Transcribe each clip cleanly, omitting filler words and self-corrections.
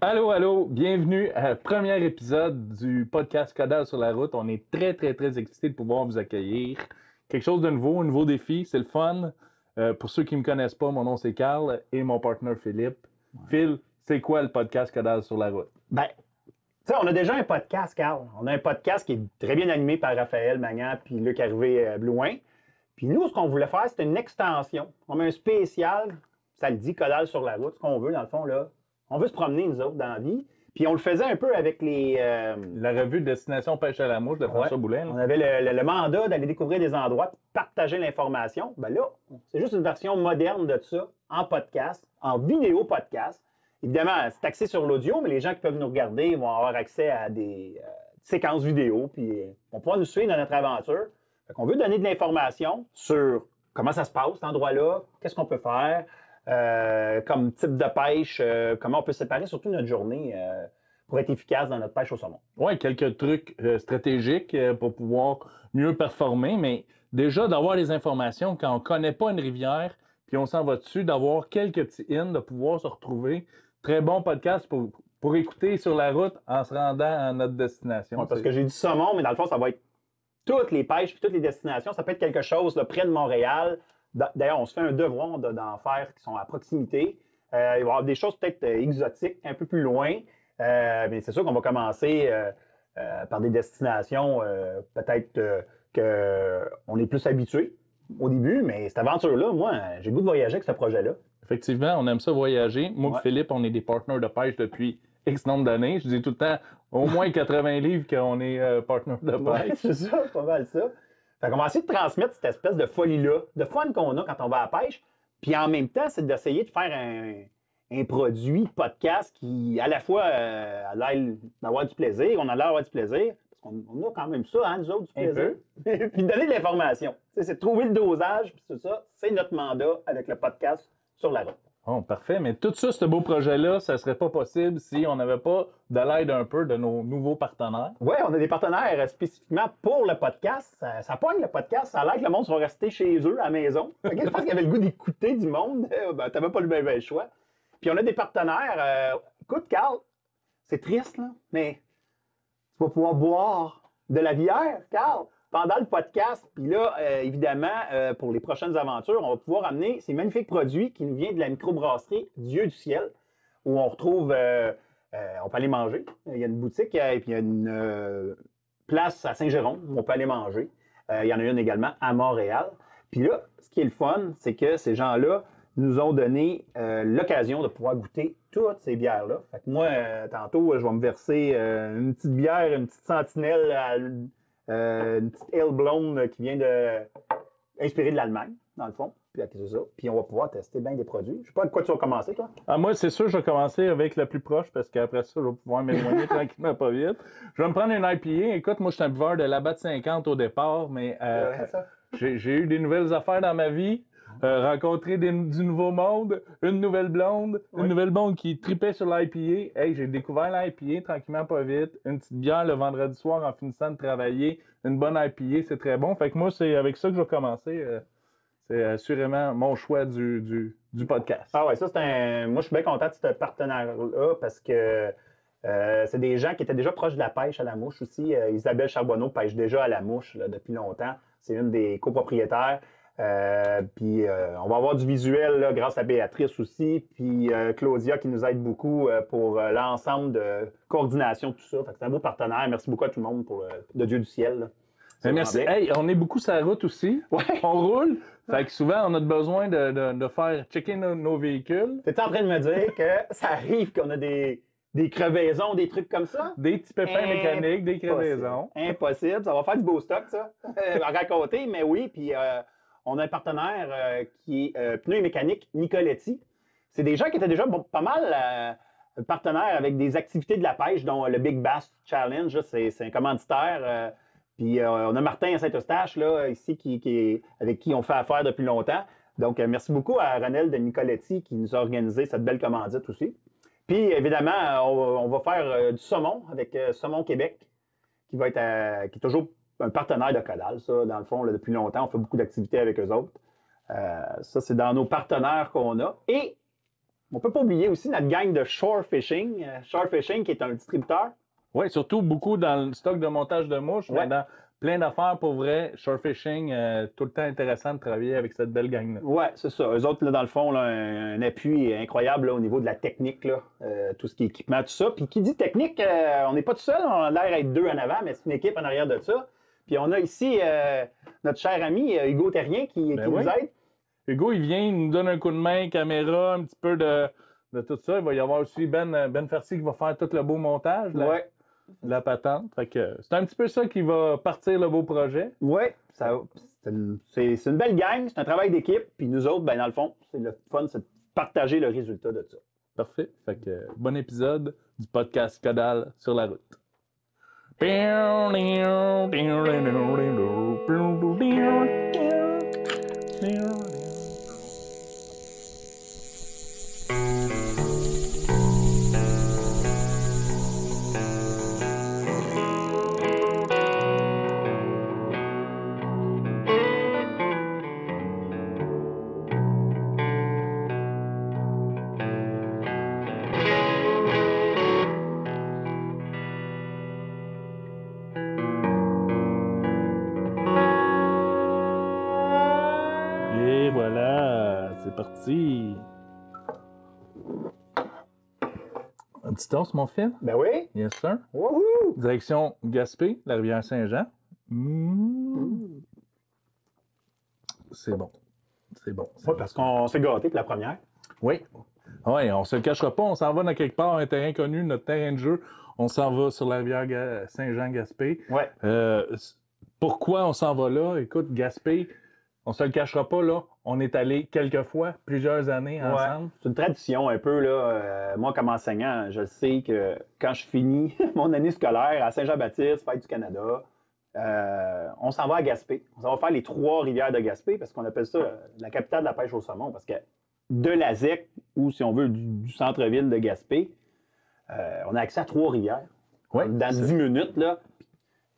Allô, allô, bienvenue à premier épisode du podcast Codage sur la route. On est très, très, très excités de pouvoir vous accueillir. Quelque chose de nouveau, un nouveau défi, c'est le fun. Pour ceux qui ne me connaissent pas, mon nom c'est Carl et mon partenaire Philippe. Phil, c'est quoi le podcast Codage sur la route? Ben, tu sais, on a déjà un podcast, Carl. On a un podcast qui est très bien animé par Raphaël Magnan puis Luc Harvey-Blouin. Puis nous, ce qu'on voulait faire, c'était une extension. On met un spécial, ça le dit, Codage sur la route, ce qu'on veut, dans le fond, là. On veut se promener, nous autres, dans la vie. Puis on le faisait un peu avec les... La revue Destination Pêche à la mouche de François Boulin. On avait le mandat d'aller découvrir des endroits, partager l'information. Ben là, c'est juste une version moderne de ça, en podcast, en vidéo podcast. Évidemment, c'est axé sur l'audio, mais les gens qui peuvent nous regarder vont avoir accès à des séquences vidéo, puis vont pouvoir nous suivre dans notre aventure. Fait qu'on veut donner de l'information sur comment ça se passe, cet endroit-là, qu'est-ce qu'on peut faire, comme type de pêche, comment on peut séparer surtout notre journée pour être efficace dans notre pêche au saumon. Oui, quelques trucs stratégiques pour pouvoir mieux performer, mais déjà d'avoir les informations quand on ne connaît pas une rivière, puis on s'en va dessus, d'avoir quelques petits in, de pouvoir se retrouver. Très bon podcast pour écouter sur la route en se rendant à notre destination. Ouais, parce que j'ai dit saumon, mais dans le fond, ça va être toutes les pêches puis toutes les destinations. Ça peut être quelque chose là, près de Montréal. D'ailleurs, on se fait un devoir d'en faire qui sont à proximité. Il va y avoir des choses peut-être exotiques, un peu plus loin. Mais c'est sûr qu'on va commencer par des destinations peut-être qu'on est plus habitué au début. Mais cette aventure-là, moi, j'ai le goût de voyager avec ce projet-là. Effectivement, on aime ça voyager. Moi et Philippe, on est des partenaires de pêche depuis X nombre d'années. Je dis tout le temps, au moins 80 livres qu'on est partenaires de pêche. Ouais, c'est ça, pas mal ça. Fait qu'on va essayer de transmettre cette espèce de folie-là, de fun qu'on a quand on va à la pêche. Puis en même temps, c'est d'essayer de faire un produit podcast qui, à la fois, a l'air d'avoir du plaisir. On a l'air d'avoir du plaisir. Parce qu'on a quand même ça, hein, nous autres, du plaisir. Puis donner de l'information. C'est de trouver le dosage, puis tout ça. C'est notre mandat avec le podcast sur la route. Oh, parfait. Mais tout ça, ce beau projet-là, ça ne serait pas possible si on n'avait pas de l'aide un peu de nos nouveaux partenaires. Oui, on a des partenaires spécifiquement pour le podcast. Ça pogne le podcast. Ça a l'air que le monde va rester chez eux à la maison. Je pense qu'il y avait le goût d'écouter du monde. Ben, t'avais pas le même choix. Puis on a des partenaires. Écoute, Carl, c'est triste, là, mais tu vas pouvoir boire de la bière, Carl, pendant le podcast. Puis là, évidemment, pour les prochaines aventures, on va pouvoir amener ces magnifiques produits qui nous viennent de la microbrasserie Dieu du ciel, où on retrouve, on peut aller manger. Il y a une boutique et puis il y a une place à Saint-Jérôme où on peut aller manger. Il y en a une également à Montréal. Puis là, ce qui est le fun, c'est que ces gens-là nous ont donné l'occasion de pouvoir goûter toutes ces bières-là. Fait que moi, tantôt, je vais me verser une petite bière, une petite sentinelle, une petite ale blonde qui vient inspirée de l'Allemagne, dans le fond. Puis c'est ça. Puis on va pouvoir tester bien des produits. Je sais pas de quoi tu vas commencer, toi. Ah, moi, c'est sûr, je vais commencer avec la plus proche parce qu'après ça, je vais pouvoir m'éloigner tranquillement, pas vite. Je vais me prendre une IPA. Écoute, moi, je suis un buveur de Labatt 50 au départ, mais j'ai eu des nouvelles affaires dans ma vie. Rencontrer du nouveau monde, une nouvelle blonde, une nouvelle blonde qui tripait sur l'IPA. Hey, j'ai découvert l'IPA tranquillement, pas vite. Une petite bière le vendredi soir en finissant de travailler. Une bonne IPA, c'est très bon. Fait que moi, c'est avec ça que je vais commencer. C'est assurément mon choix du podcast. Ah ouais, ça, moi, je suis bien content de ce partenaire-là parce que c'est des gens qui étaient déjà proches de la pêche à la mouche aussi. Isabelle Charbonneau pêche déjà à la mouche là, depuis longtemps. C'est une des copropriétaires. Puis on va avoir du visuel là, grâce à Béatrice aussi, puis Claudia qui nous aide beaucoup pour l'ensemble de coordination, tout ça. Fait que c'est un beau partenaire. Merci beaucoup à tout le monde pour de Dieu du ciel. Merci. Hey, on est beaucoup sur la route aussi. Ouais. On roule. Fait que souvent, on a besoin de faire checker nos véhicules. T'es en train de me dire que ça arrive qu'on a des crevaisons, des trucs comme ça? Des petits pépins mécaniques, des crevaisons. Impossible. Ça va faire du beau stock, ça. À raconter, mais oui. Puis on a un partenaire qui est Pneus et Mécanique Nicoletti. C'est des gens qui étaient déjà pas mal partenaires avec des activités de la pêche, dont le Big Bass Challenge. C'est un commanditaire. Puis on a Martin à Saint-Eustache, là, ici, avec qui on fait affaire depuis longtemps. Donc, merci beaucoup à Ronald de Nicoletti qui nous a organisé cette belle commandite aussi. Puis, évidemment, on va faire du saumon avec Saumon Québec, qui est toujours un partenaire de Codal, ça, dans le fond, là, depuis longtemps. On fait beaucoup d'activités avec eux autres. Ça, c'est dans nos partenaires qu'on a. Et On peut pas oublier aussi notre gang de Shore Fishing. Shore Fishing qui est un distributeur. Oui, surtout beaucoup dans le stock de montage de mouches, mais dans plein d'affaires pour vrai. Shore Fishing, tout le temps intéressant de travailler avec cette belle gang-là. Oui, c'est ça. Eux autres, là, dans le fond, là, un appui incroyable là, au niveau de la technique, là, tout ce qui est équipement, tout ça. Puis qui dit technique, on n'est pas tout seul, on a l'air d'être deux en avant, mais c'est une équipe en arrière de ça. Puis on a ici notre cher ami Hugo Terrien qui nous aide. Hugo, il vient, il nous donne un coup de main, caméra, un petit peu de tout ça. Il va y avoir aussi Ben Farcy qui va faire tout le beau montage de la patente. Fait que c'est un petit peu ça qui va partir le beau projet. Oui, c'est une belle gang, c'est un travail d'équipe. Puis nous autres, ben, dans le fond, c'est le fun, c'est de partager le résultat de ça. Parfait. Fait que bon épisode du podcast Caudal sur la route. Et voilà, c'est parti. Un petit toast, mon fils? Ben oui. Yes, sir. Wouhou! Direction Gaspé, la rivière Saint-Jean. C'est bon. C'est bon. Oui, parce qu'on s'est gâté pour la première. Oui. Oui, on se le cachera pas. On s'en va dans quelque part, un terrain connu, notre terrain de jeu. On s'en va sur la rivière Saint-Jean-Gaspé. Oui. Pourquoi on s'en va là? Écoute, Gaspé, on se le cachera pas, là. On est allé quelques fois, plusieurs années ensemble. C'est une tradition un peu, là. Moi, comme enseignant, je sais que quand je finis mon année scolaire à Saint-Jean-Baptiste, Fête du Canada, on s'en va à Gaspé. On s'en va faire les 3 rivières de Gaspé parce qu'on appelle ça la capitale de la pêche au saumon. Parce que de la ZEC, ou si on veut, du centre-ville de Gaspé, on a accès à 3 rivières. Ouais, dans 10 minutes, là.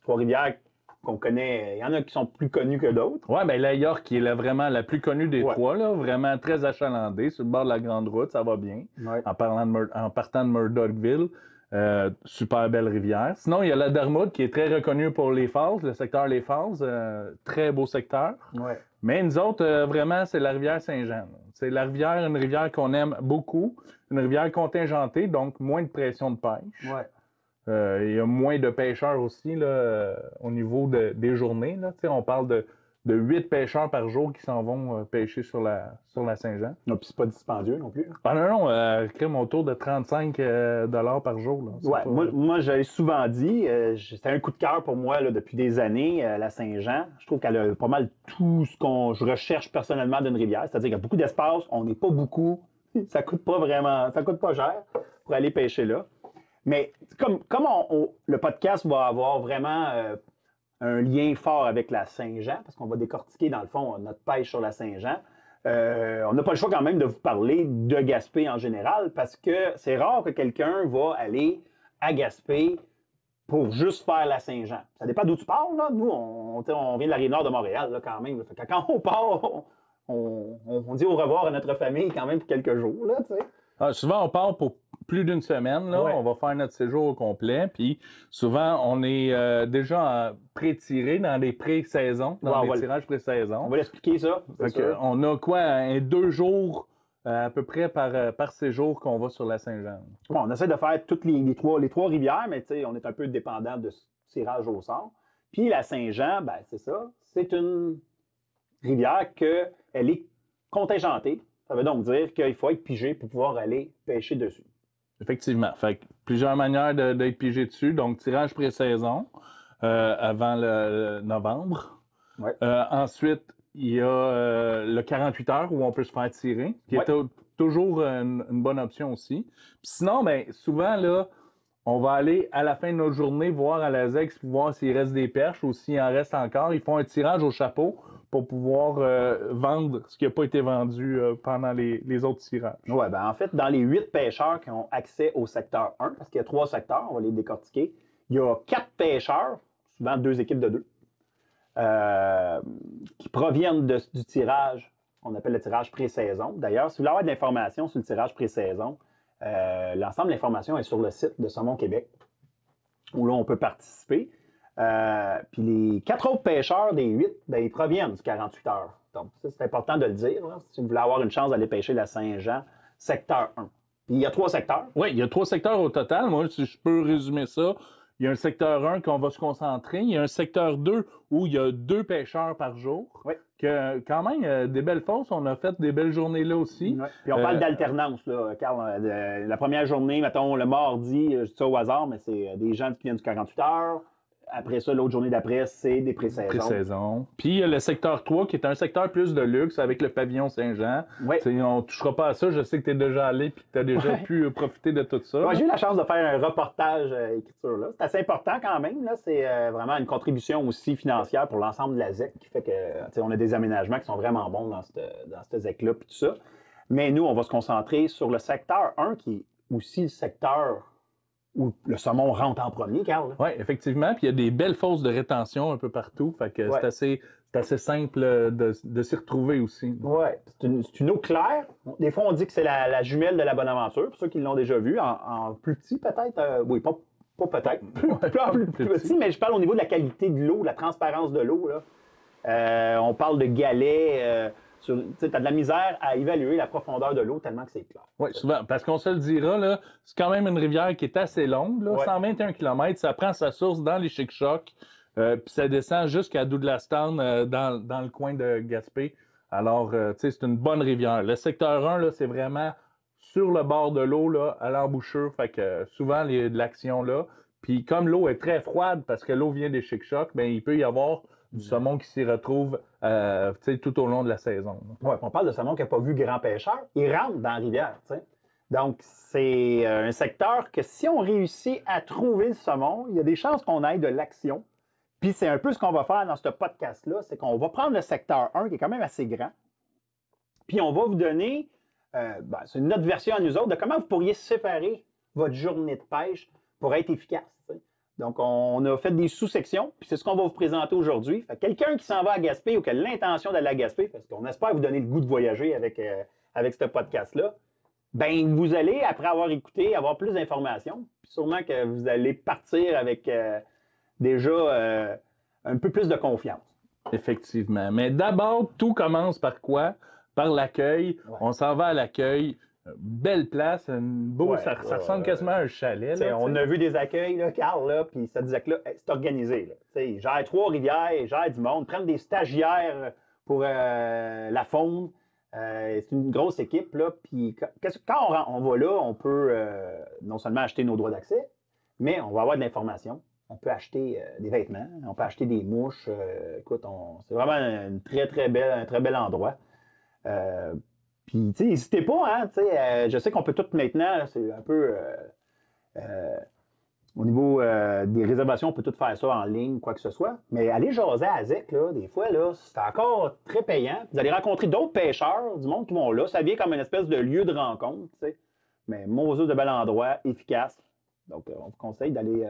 3 rivières qu'on connaît. Il y en a qui sont plus connues que d'autres. Oui, bien la York qui est vraiment la plus connue des 3, là, vraiment très achalandée, sur le bord de la grande route, ça va bien. Ouais. En partant de Murdochville. Super belle rivière. Sinon, il y a la Dermoud qui est très reconnue pour les falls, le secteur Les Falls. Très beau secteur. Ouais. Mais nous autres, vraiment, c'est la rivière Saint-Jean. C'est une rivière qu'on aime beaucoup. Une rivière contingentée, donc moins de pression de pêche. Ouais. Il y a moins de pêcheurs aussi là, au niveau des journées. Là. On parle de 8 pêcheurs par jour qui s'en vont pêcher sur la Saint-Jean. Non, puis c'est pas dispendieux non plus. Ah non, crème autour de 35 $ par jour. Là. Ouais, moi j'avais souvent dit, c'était un coup de cœur pour moi là, depuis des années, la Saint-Jean. Je trouve qu'elle a pas mal tout ce je recherche personnellement d'une rivière. C'est-à-dire qu'il y a beaucoup d'espace, on n'est pas beaucoup, ça coûte pas cher pour aller pêcher là. Mais comme le podcast va avoir vraiment un lien fort avec la Saint-Jean, parce qu'on va décortiquer dans le fond notre pêche sur la Saint-Jean, on n'a pas le choix quand même de vous parler de Gaspé en général, parce que c'est rare que quelqu'un va aller à Gaspé pour juste faire la Saint-Jean. Ça dépend d'où tu pars, là. Nous, on vient de la Rive-Nord de Montréal, là, quand même. Fait que quand on part, on dit au revoir à notre famille quand même pour quelques jours, là, tu sais. Souvent, on part pour plus d'une semaine. Là. Ouais. On va faire notre séjour au complet. Puis souvent, on est déjà pré-tiré dans des pré-saisons, dans des tirages pré-saison. On va l'expliquer ça. On a quoi, 2 jours à peu près par séjour qu'on va sur la Saint-Jean. Bon, on essaie de faire toutes les trois rivières, mais on est un peu dépendant de ce tirage au sort. Puis la Saint-Jean, ben, c'est ça. C'est une rivière elle est contingentée. Ça veut donc dire qu'il faut être pigé pour pouvoir aller pêcher dessus. Effectivement. Fait que plusieurs manières d'être pigé dessus. Donc, tirage pré-saison avant le novembre. Ouais. Ensuite, il y a le 48 heures où on peut se faire tirer, qui est toujours une bonne option aussi. Puis sinon, ben, souvent, là, on va aller à la fin de notre journée voir à la ZEC pour voir s'il reste des perches ou s'il en reste encore. Ils font un tirage au chapeau pour pouvoir vendre ce qui n'a pas été vendu pendant les autres tirages. Oui, ben en fait, dans les 8 pêcheurs qui ont accès au secteur 1, parce qu'il y a 3 secteurs, on va les décortiquer, il y a 4 pêcheurs, souvent 2 équipes de 2, qui proviennent du tirage On appelle le tirage pré-saison. D'ailleurs, si vous voulez avoir de l'information sur le tirage pré-saison, l'ensemble de l'information est sur le site de Saumon Québec, où là, on peut participer. Puis les 4 autres pêcheurs des 8, ben, ils proviennent du 48 heures. Donc, ça, c'est important de le dire, là, si vous voulez avoir une chance d'aller pêcher la Saint-Jean, secteur 1. Puis il y a 3 secteurs. Oui, il y a 3 secteurs au total. Moi, si je peux résumer ça, il y a un secteur 1 qu'on va se concentrer. Il y a un secteur 2 où il y a 2 pêcheurs par jour. Oui. Que, quand même, des belles fosses. On a fait des belles journées là aussi. Oui. Puis on parle d'alternance, là, Carl. La première journée, mettons, le mardi, je dis ça au hasard, mais c'est des gens qui viennent du 48 heures. Après ça, l'autre journée d'après, c'est des pré-saisons. Pré-saison. Puis il y a le secteur 3 qui est un secteur plus de luxe avec le pavillon Saint-Jean. Oui. On ne touchera pas à ça. Je sais que tu es déjà allé et que tu as déjà pu profiter de tout ça. Moi, j'ai eu la chance de faire un reportage écriture là. C'est assez important quand même. Là. C'est vraiment une contribution aussi financière pour l'ensemble de la ZEC qui fait que on a des aménagements qui sont vraiment bons dans cette ZEC-là et tout ça. Mais nous, on va se concentrer sur le secteur 1 qui est aussi le secteur où le saumon rentre en premier, Carl. Oui, effectivement. Puis il y a des belles fosses de rétention un peu partout. Fait que c'est assez simple de s'y retrouver aussi. Oui, c'est une eau claire. Des fois, on dit que c'est la jumelle de la Bonaventure, pour ceux qui l'ont déjà vu, en plus petit peut-être. Oui, pas peut-être. Plus petit, mais je parle au niveau de la qualité de l'eau, de la transparence de l'eau. On parle de galets. Tu as de la misère à évaluer la profondeur de l'eau tellement que c'est clair. Oui, souvent. Parce qu'on se le dira, là, c'est quand même une rivière qui est assez longue. Là, 121 km, ça prend sa source dans les Chic-Chocs, puis ça descend jusqu'à Douglastown, dans le coin de Gaspé. Alors, c'est une bonne rivière. Le secteur 1, là, c'est vraiment sur le bord de l'eau, là, à l'embouchure. Fait que souvent, il y a de l'action là. Puis comme l'eau est très froide, parce que l'eau vient des Chic-Chocs, bien, il peut y avoir du saumon qui s'y retrouve tout au long de la saison. Oui, on parle de saumon qui n'a pas vu grand pêcheur. Il rentre dans la rivière. T'sais. Donc, c'est un secteur que si on réussit à trouver le saumon, il y a des chances qu'on aille de l'action. Puis c'est un peu ce qu'on va faire dans ce podcast-là, c'est qu'on va prendre le secteur 1, qui est quand même assez grand, puis on va vous donner, c'est notre version à nous autres, de comment vous pourriez séparer votre journée de pêche pour être efficace. T'sais. Donc, on a fait des sous-sections, puis c'est ce qu'on va vous présenter aujourd'hui. Quelqu'un qui s'en va à Gaspé ou qui a l'intention d'aller à Gaspé, parce qu'on espère vous donner le goût de voyager avec ce podcast-là, ben vous allez, après avoir écouté, avoir plus d'informations, puis sûrement que vous allez partir avec déjà un peu plus de confiance. Effectivement. Mais d'abord, tout commence par quoi? Par l'accueil. Ouais. On s'en va à l'accueil. Belle place, ça ressemble quasiment à un chalet. Là, on a vu des accueils, là, Carl, là, puis ça disait que là, c'est organisé. Ils gèrent 3 rivières, ils gèrent du monde, prennent des stagiaires pour la faune. C'est une grosse équipe. Là, puis quand on va là, on peut non seulement acheter nos droits d'accès, mais on va avoir de l'information. On peut acheter des vêtements, on peut acheter des mouches. Écoute, c'est vraiment un très bel endroit. Puis, tu sais, n'hésitez pas, hein, je sais qu'on peut tout maintenant, c'est un peu, au niveau des réservations, on peut tout faire ça en ligne, quoi que ce soit, mais aller jaser à ZEC, là, des fois, là, c'est encore très payant. Vous allez rencontrer d'autres pêcheurs, du monde qui vont là, ça vient comme une espèce de lieu de rencontre, tu sais, mais Moses de bel endroit, efficace. Donc, on vous conseille d'aller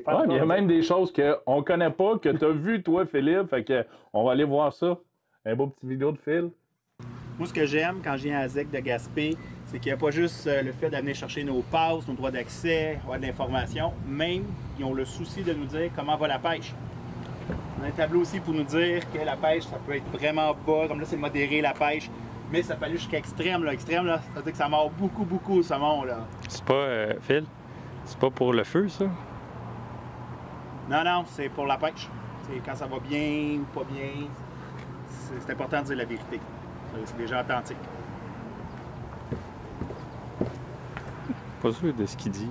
faire ça. Il y a même des choses qu'on ne connaît pas, que tu as vu, toi, Philippe, fait que on va aller voir ça. Un beau petit vidéo de Phil. Moi, ce que j'aime quand je viens à ZEC de Gaspé, c'est qu'il n'y a pas juste le fait d'amener chercher nos passes, nos droits d'accès, avoir de l'information. Même, ils ont le souci de nous dire comment va la pêche. On a un tableau aussi pour nous dire que la pêche, ça peut être vraiment bas. Comme là, c'est modéré la pêche. Mais ça peut aller jusqu'à extrême. Là. Extrême, là, ça veut dire que ça mord beaucoup le saumon. Là. C'est pas, Phil, c'est pas pour le feu, ça? Non, c'est pour la pêche. C'est quand ça va bien ou pas bien, c'est important de dire la vérité. C'est déjà authentique. Pas sûr de ce qu'il dit.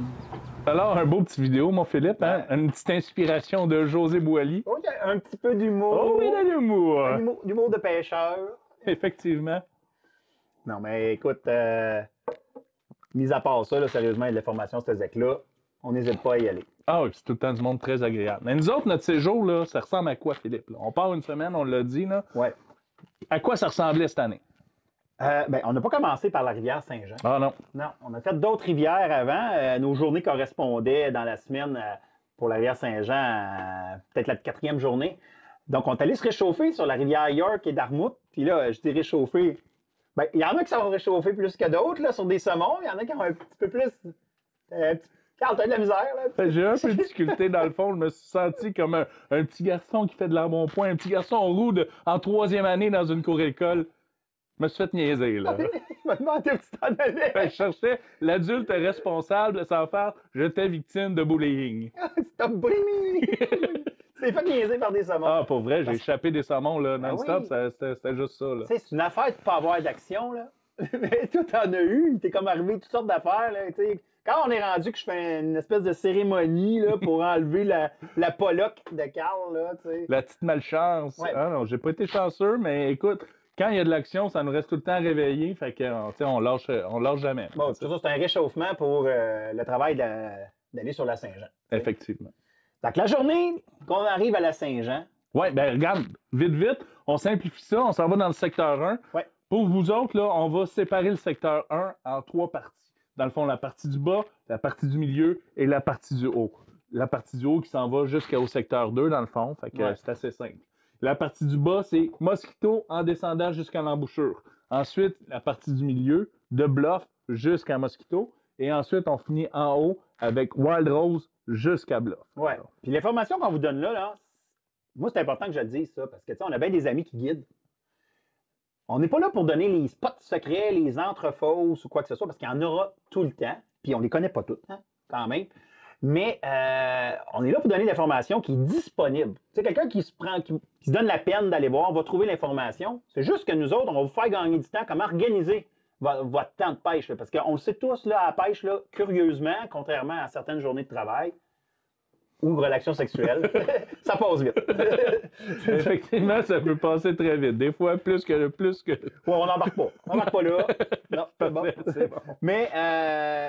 Alors, un beau petit vidéo, mon Philippe, hein? Une petite inspiration de José Boily. Oh, il y a un petit peu d'humour. Oh oui, de l'humour. L'humour de pêcheur. Effectivement. Non, mais écoute, mis à part ça, là, sérieusement, l'information, cette ZEC-là, on n'hésite pas à y aller. Ah oui, c'est tout le temps du monde très agréable. Mais nous autres, notre séjour, là, ça ressemble à quoi, Philippe? Là? On part une semaine, on l'a dit, là. Oui. À quoi ça ressemblait cette année? On n'a pas commencé par la rivière Saint-Jean. Ah non. Non, on a fait d'autres rivières avant. Nos journées correspondaient dans la semaine pour la rivière Saint-Jean, peut-être la 4e journée. Donc, on est allé se réchauffer sur la rivière York et Dartmouth. Puis là, je dis réchauffer. Ben, il y en a qui sont réchauffés plus que d'autres, là, sur des saumons. Il y en a qui ont un petit peu plus. Carl, t'as de la misère, là. J'ai un peu de difficulté dans le fond. Je me suis senti comme un petit garçon qui fait de l'embonpoint, un petit garçon roux en 3e année dans une cour école. Je me suis fait niaiser, là. Je me demandais où tu t'en allais. Je cherchais l'adulte responsable sans faire « j'étais victime de bullying ». Stop bullying! C'est fait niaiser par des saumons. Ah, pour vrai, j'ai échappé des saumons là, non-stop, oui. c'était juste ça. Là. C'est une affaire de pas avoir d'action, là. Mais toi, t'en as eu, il t'est comme arrivé toutes sortes d'affaires, là, t'sais. Quand on est rendu que je fais une espèce de cérémonie là, pour enlever la poloc de Carl, là, t'sais. La petite malchance. Ouais. Ah non, j'ai pas été chanceux, mais écoute, quand il y a de l'action, ça nous reste tout le temps réveillé, fait que on lâche jamais. Bon, c'est ça, c'est un réchauffement pour le travail d'aller sur la Saint-Jean. Effectivement. Donc, la journée qu'on arrive à la Saint-Jean. Oui, ben regarde, vite, on simplifie ça, on s'en va dans le secteur 1. Ouais. Pour vous autres, là, on va séparer le secteur 1 en 3 parties. Dans le fond, la partie du bas, la partie du milieu et la partie du haut. La partie du haut qui s'en va jusqu'au secteur 2, dans le fond, fait que c'est assez simple. La partie du bas, c'est Mosquito en descendant jusqu'à l'embouchure. Ensuite, la partie du milieu, de Bluff jusqu'à Mosquito. Et ensuite, on finit en haut avec Wild Rose jusqu'à Bluff. Oui. Puis l'information qu'on vous donne là, moi, c'est important que je le dise, ça, parce que, tu sais, on a bien des amis qui guident. On n'est pas là pour donner les spots secrets, les entrefosses ou quoi que ce soit, parce qu'il y en aura tout le temps. Puis on les connaît pas toutes, hein, quand même. Mais on est là pour donner l'information qui est disponible. Tu sais, quelqu'un qui se donne la peine d'aller voir, va trouver l'information. C'est juste que nous autres, on va vous faire gagner du temps, comment organiser votre temps de pêche. Là, parce qu'on le sait tous, là, à la pêche, là, curieusement, contrairement à certaines journées de travail ou relations sexuelles, ça passe vite. Effectivement, ça peut passer très vite. Des fois, plus que... Ouais, on n'embarque pas. On n'embarque pas là. Non, c'est bon. Mais,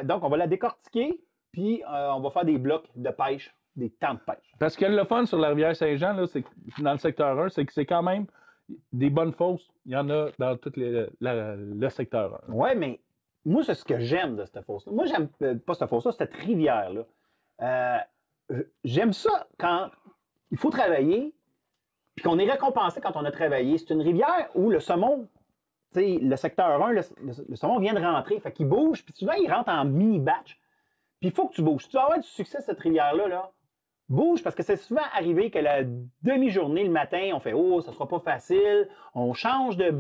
donc, on va la décortiquer, puis on va faire des blocs de pêche, des temps de pêche. Parce que le fun sur la rivière Saint-Jean, là, c'est dans le secteur 1, c'est que c'est quand même des bonnes fosses. Il y en a dans tout le secteur 1. Oui, mais moi, c'est ce que j'aime de cette fosse-là. Moi, j'aime pas cette fosse-là, cette rivière-là. J'aime ça quand il faut travailler, puis qu'on est récompensé quand on a travaillé. C'est une rivière où le saumon, tu sais, le secteur 1, le saumon vient de rentrer, fait qu'il bouge, puis souvent, il rentre en mini-batch. Puis il faut que tu bouges. Si tu veux avoir du succès, cette rivière-là, là, bouge, parce que c'est souvent arrivé que la demi-journée, le matin, on fait « Oh, ça sera pas facile ». On change de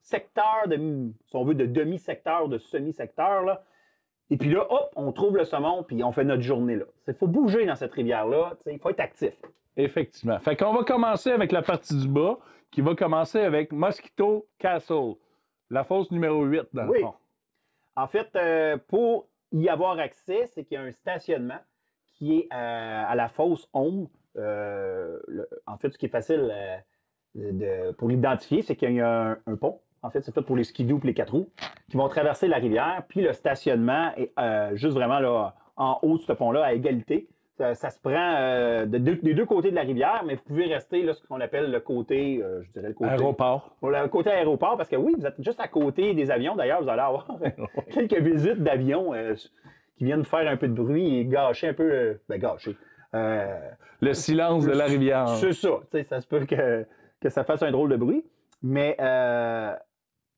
secteur, si on veut, de demi-secteur, de semi-secteur, là. Et puis là, hop, on trouve le saumon, puis on fait notre journée là. Il faut bouger dans cette rivière-là, il faut être actif. Effectivement. Fait qu'on va commencer avec la partie du bas, qui va commencer avec Mosquito Castle, la fosse numéro 8, dans le fond. En fait, pour y avoir accès, c'est qu'il y a un stationnement qui est à la fosse Home. En fait, ce qui est facile pour l'identifier, c'est qu'il y a un pont. En fait, c'est fait pour les skidoo et les 4 roues qui vont traverser la rivière. Puis le stationnement est juste vraiment là, en haut de ce pont-là, à égalité. Ça se prend des deux côtés de la rivière, mais vous pouvez rester là, ce qu'on appelle le côté, je dirais le côté... Aéroport. Le côté aéroport, parce que oui, vous êtes juste à côté des avions. D'ailleurs, vous allez avoir quelques visites d'avions qui viennent faire un peu de bruit et gâcher un peu... gâcher. Le silence de la rivière. C'est ça. Ça se peut que ça fasse un drôle de bruit. Mais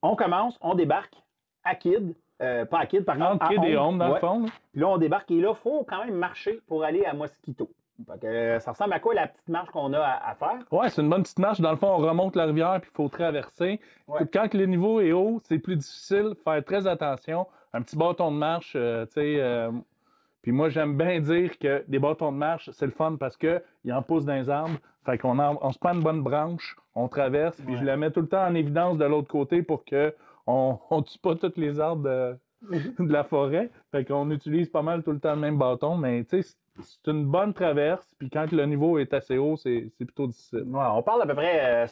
on commence, on débarque à Kidd. Pas à Kidd, par exemple. Entre Kidd et Home, dans le fond. Là. Puis là, on débarque et là, il faut quand même marcher pour aller à Mosquito. Fait que, ça ressemble à quoi la petite marche qu'on a à faire? Oui, c'est une bonne petite marche. Dans le fond, on remonte la rivière puis il faut traverser. Ouais. Quand le niveau est haut, c'est plus difficile. Faire très attention. Un petit bâton de marche, tu sais. Puis moi, j'aime bien dire que des bâtons de marche, c'est le fun parce qu'ils en poussent dans les arbres. Fait qu'on se prend une bonne branche, on traverse, puis je la mets tout le temps en évidence de l'autre côté pour qu'on ne tue pas tous les arbres de la forêt. Fait qu'on utilise pas mal tout le temps le même bâton, mais tu sais, c'est une bonne traverse, puis quand le niveau est assez haut, c'est plutôt difficile. Ouais, on parle d'à peu près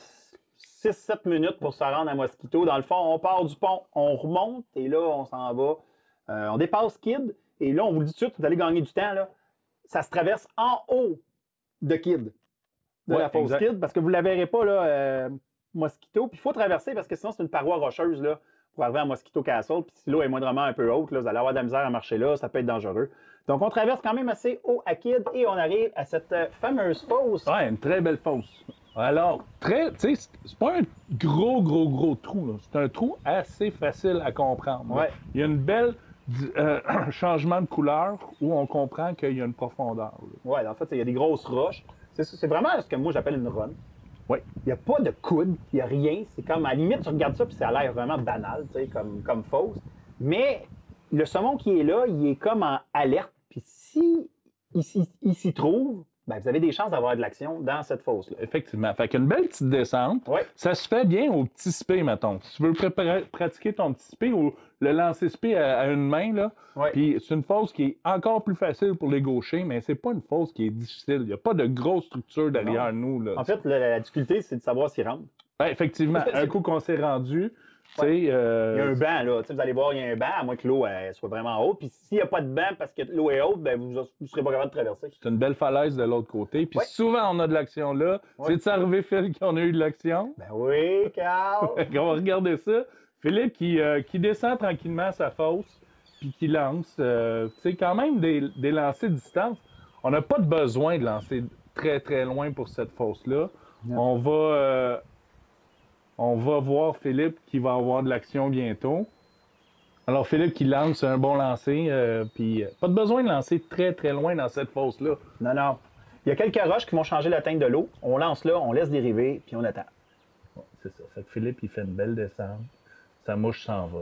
6-7 minutes pour se rendre à Mosquito. Dans le fond, on part du pont, on remonte, et là, on s'en va. On dépasse Kidd, et là, on vous le dit tout de suite, vous allez gagner du temps, là. Ça se traverse en haut de Kidd. De la fosse Kidd, parce que vous ne la verrez pas, là, Mosquito. Puis il faut traverser, parce que sinon, c'est une paroi rocheuse, là, pour arriver à Mosquito Castle. Puis si l'eau est moindrement un peu haute, là, vous allez avoir de la misère à marcher là, ça peut être dangereux. Donc, on traverse quand même assez haut à Kidd et on arrive à cette fameuse fosse. Ouais, une très belle fosse. Alors, tu sais, c'est pas un gros trou, là. C'est un trou assez facile à comprendre. Ouais. Il y a une belle changement de couleur où on comprend qu'il y a une profondeur. Ouais, en fait, il y a des grosses roches. C'est vraiment ce que moi j'appelle une run. Oui. Il n'y a pas de coude, il n'y a rien. C'est comme, à la limite, tu regardes ça, puis ça a l'air vraiment banal, tu sais, comme fausse. Mais le saumon qui est là, il est comme en alerte. Puis si il s'y trouve, ben, vous avez des chances d'avoir de l'action dans cette fosse-là. Effectivement. Fait qu'une belle petite descente, Ouais. ça se fait bien au petit spé, mettons. Si tu veux pratiquer ton petit spé ou le lancer spé à une main, là, Ouais. puis c'est une fosse qui est encore plus facile pour les gauchers, mais c'est pas une fosse qui est difficile. Il n'y a pas de grosse structure derrière nous. Là. En fait, la difficulté, c'est de savoir s'y rendre. Ben, effectivement, un coup qu'on s'est rendu, tu sais... Il y a un banc, là. Vous allez voir, il y a un banc, à moins que l'eau soit vraiment haute. Puis s'il n'y a pas de banc parce que l'eau est haute, ben, vous ne serez pas capable de traverser. C'est une belle falaise de l'autre côté. Puis souvent, on a de l'action là. Ouais. C'est arrivé, Phil, qu'on a eu de l'action? Ben oui, Carl! On va regarder ça. Philippe qui descend tranquillement sa fosse, puis qui lance. Tu sais, quand même des lancers de distance. On n'a pas de besoin de lancer très loin pour cette fosse-là. On va voir Philippe qui va avoir de l'action bientôt. Alors, Philippe qui lance un bon lancer, puis pas de besoin de lancer très loin dans cette fosse-là. Non. Il y a quelques roches qui vont changer la teinte de l'eau. On lance là, on laisse dériver, puis on attend. Bon, c'est ça. Fait que Philippe, il fait une belle descente. Sa mouche s'en va.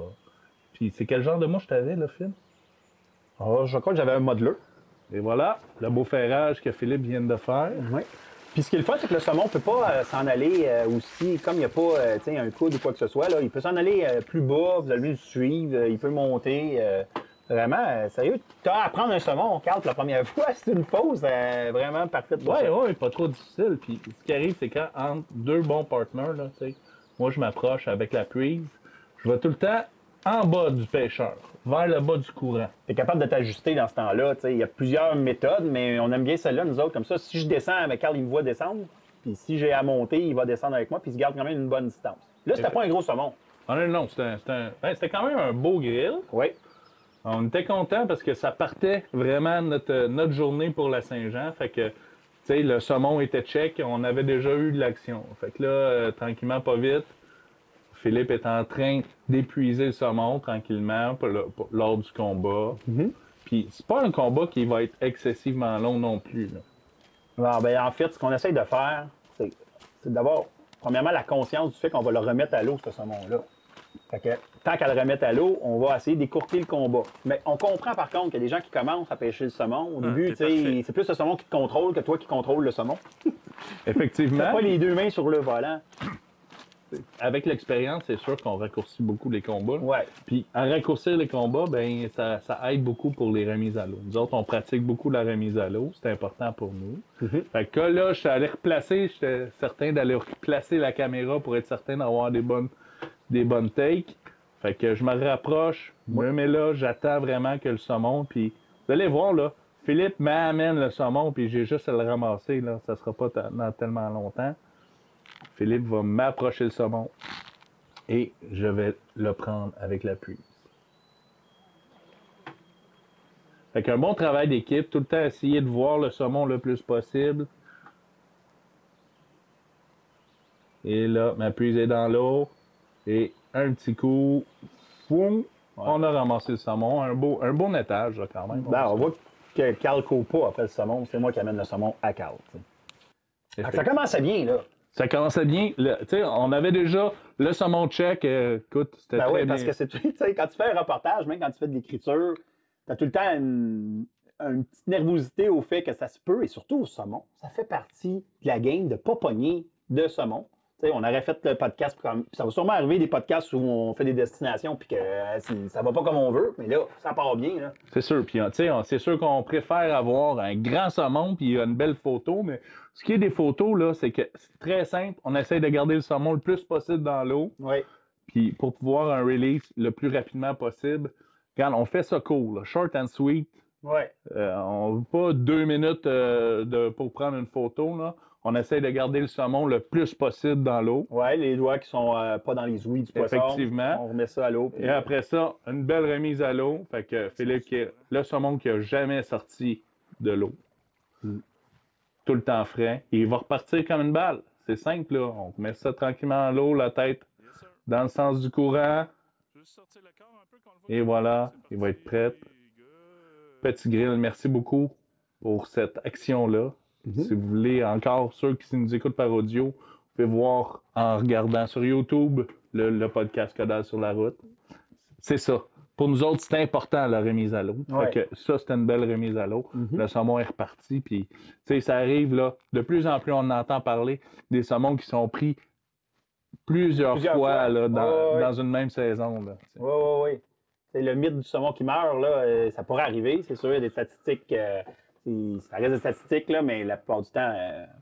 Puis, c'est quel genre de mouche t'avais, là, Phil? Oh, je crois que j'avais un modeleur. Et voilà, le beau ferrage que Philippe vient de faire. Oui. Puis ce qui est le fun, c'est que le saumon ne peut pas s'en aller aussi, comme il n'y a pas un coude ou quoi que ce soit, là, il peut s'en aller plus bas, vous allez le suivre, il peut monter. Vraiment, sérieux, tu as à prendre un saumon, Carl, la première fois, c'est une fosse vraiment parfaite pour ça. Oui, pas trop difficile. Puis ce qui arrive, c'est quand entre deux bons partenaires, là, tu sais, moi je m'approche avec la prise, je vais tout le temps en bas du pêcheur, vers le bas du courant. Tu es capable de t'ajuster dans ce temps-là. Il y a plusieurs méthodes, mais on aime bien celle-là, nous autres, comme ça. Si je descends, mais Carl, il me voit descendre. Puis si j'ai à monter, il va descendre avec moi, puis il se garde quand même une bonne distance. Là, c'était pas un gros saumon. Ah non, c'était quand même un beau grill. Oui. On était contents parce que ça partait vraiment notre journée pour la Saint-Jean. Fait que, tu sais, le saumon était check, on avait déjà eu de l'action. Fait que là, tranquillement, pas vite, Philippe est en train d'épuiser le saumon tranquillement lors du combat. Puis c'est pas un combat qui va être excessivement long non plus. Là. Alors, ben, en fait, ce qu'on essaye de faire, c'est d'avoir, premièrement, la conscience du fait qu'on va le remettre à l'eau, ce saumon-là. Fait que, tant qu'à le remettre à l'eau, on va essayer d'écourter le combat. Mais on comprend par contre qu'il y a des gens qui commencent à pêcher le saumon. Au début, c'est plus le saumon qui te contrôle que toi qui contrôle le saumon. Effectivement. T'as pas les deux mains sur le volant. Avec l'expérience, c'est sûr qu'on raccourcit beaucoup les combats. Ouais. Puis à raccourcir les combats, ben ça aide beaucoup pour les remises à l'eau. Nous autres, on pratique beaucoup la remise à l'eau. C'est important pour nous. Fait que là, je suis allé replacer, j'étais certain d'aller replacer la caméra pour être certain d'avoir des bonnes takes. Fait que je me rapproche, je me mets là, j'attends vraiment que le saumon, puis vous allez voir, là, Philippe m'amène le saumon, puis j'ai juste à le ramasser, là. Ça sera pas dans tellement longtemps. Philippe va m'approcher le saumon et je vais le prendre avec la prise. Fait qu'un bon travail d'équipe, tout le temps essayer de voir le saumon le plus possible. Et là, ma prise est dans l'eau. Et un petit coup, boum, on a ramassé le saumon. Un beau nettage, là, quand même. Ben, on voit que Carl court pas après le saumon. C'est moi qui amène le saumon à Carl. Ça commençait bien, là. Ça commençait bien. On avait déjà le saumon check. Écoute, c'était très bien. Parce que c'est, quand tu fais un reportage, même quand tu fais de l'écriture, tu as tout le temps une petite nervosité au fait que ça se peut, et surtout au saumon. Ça fait partie de la game de ne pas pogner de saumon. T'sais, on aurait fait le podcast, ça va sûrement arriver des podcasts où on fait des destinations puis que ça va pas comme on veut, mais là, ça part bien. Là. C'est sûr. Puis, c'est sûr qu'on préfère avoir un grand saumon puis une belle photo, mais ce qui est des photos, là, c'est que c'est très simple. On essaie de garder le saumon le plus possible dans l'eau. Oui. Puis, pour pouvoir un release le plus rapidement possible, quand on fait ça court, là, short and sweet. Ouais. On veut pas 2 minutes pour prendre une photo, là. On essaie de garder le saumon le plus possible dans l'eau. Oui, les doigts qui sont pas dans les ouïes du poisson. Effectivement. On remet ça à l'eau. Et après ça, une belle remise à l'eau. Fait que Philippe, le saumon qui n'a jamais sorti de l'eau. Tout le temps frais. Il va repartir comme une balle. C'est simple, là. On met ça tranquillement dans l'eau, la tête dans le sens du courant. Et voilà, il va être prêt. Petit grill, merci beaucoup pour cette action-là. Si vous voulez, encore ceux qui nous écoutent par audio, vous pouvez voir en regardant sur YouTube le podcast Codage sur la route. C'est ça. Pour nous autres, c'est important la remise à l'eau. Ouais. Ça, c'était une belle remise à l'eau. Le saumon est reparti. Puis, ça arrive, là, de plus en plus, on entend parler des saumons qui sont pris plusieurs fois là, dans une même saison. Oui. C'est le mythe du saumon qui meurt, là, ça pourrait arriver. C'est sûr, il y a des statistiques. Ça reste des statistiques, là, mais la plupart du temps,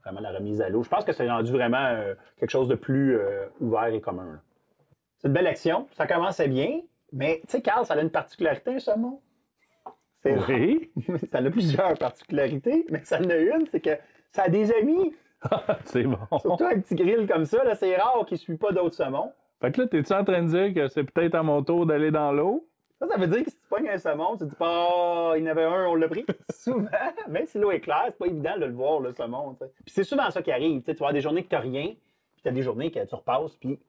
vraiment la remise à l'eau. Je pense que c'est rendu vraiment quelque chose de plus ouvert et commun. Là. C'est une belle action. Ça commençait bien. Mais, tu sais, Carl, ça a une particularité, un saumon. Oui. Ça a plusieurs particularités, mais ça en a une, c'est que ça a des amis. C'est bon. Surtout un petit grill comme ça, là, c'est rare qu'il ne suit pas d'autres saumons. Fait que là, t'es-tu en train de dire que c'est peut-être à mon tour d'aller dans l'eau? Ça veut dire que si tu pognes un saumon, tu te dis pas, il y en avait un, on l'a pris. Souvent, même si l'eau est claire, c'est pas évident de le voir, le saumon. T'sais. Puis c'est souvent ça qui arrive. Tu vas avoir des journées que tu n'as rien, puis tu as des journées que tu repasses, puis.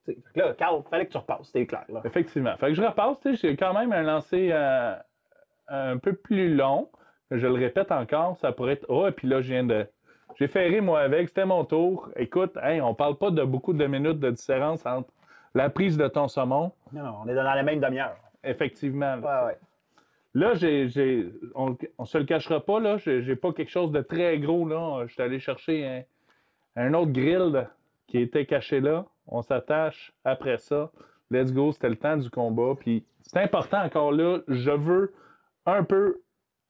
Fait que là, Carl, il fallait que tu repasses, c'était clair. Là. Effectivement. Fait que je repasse, j'ai quand même un lancer un peu plus long. Je le répète encore, ça pourrait être. Oh, et puis là, j'ai ferré moi avec, c'était mon tour. Écoute, on parle pas de beaucoup de minutes de différence entre la prise de ton saumon. Non, on est dans la même demi-heure. Effectivement. Là, Ouais. Là, on se le cachera pas, là, j'ai pas quelque chose de très gros, là. Je suis allé chercher un autre grill qui était caché là. On s'attache après ça. Let's go, c'était le temps du combat. Puis c'est important encore là, je veux un peu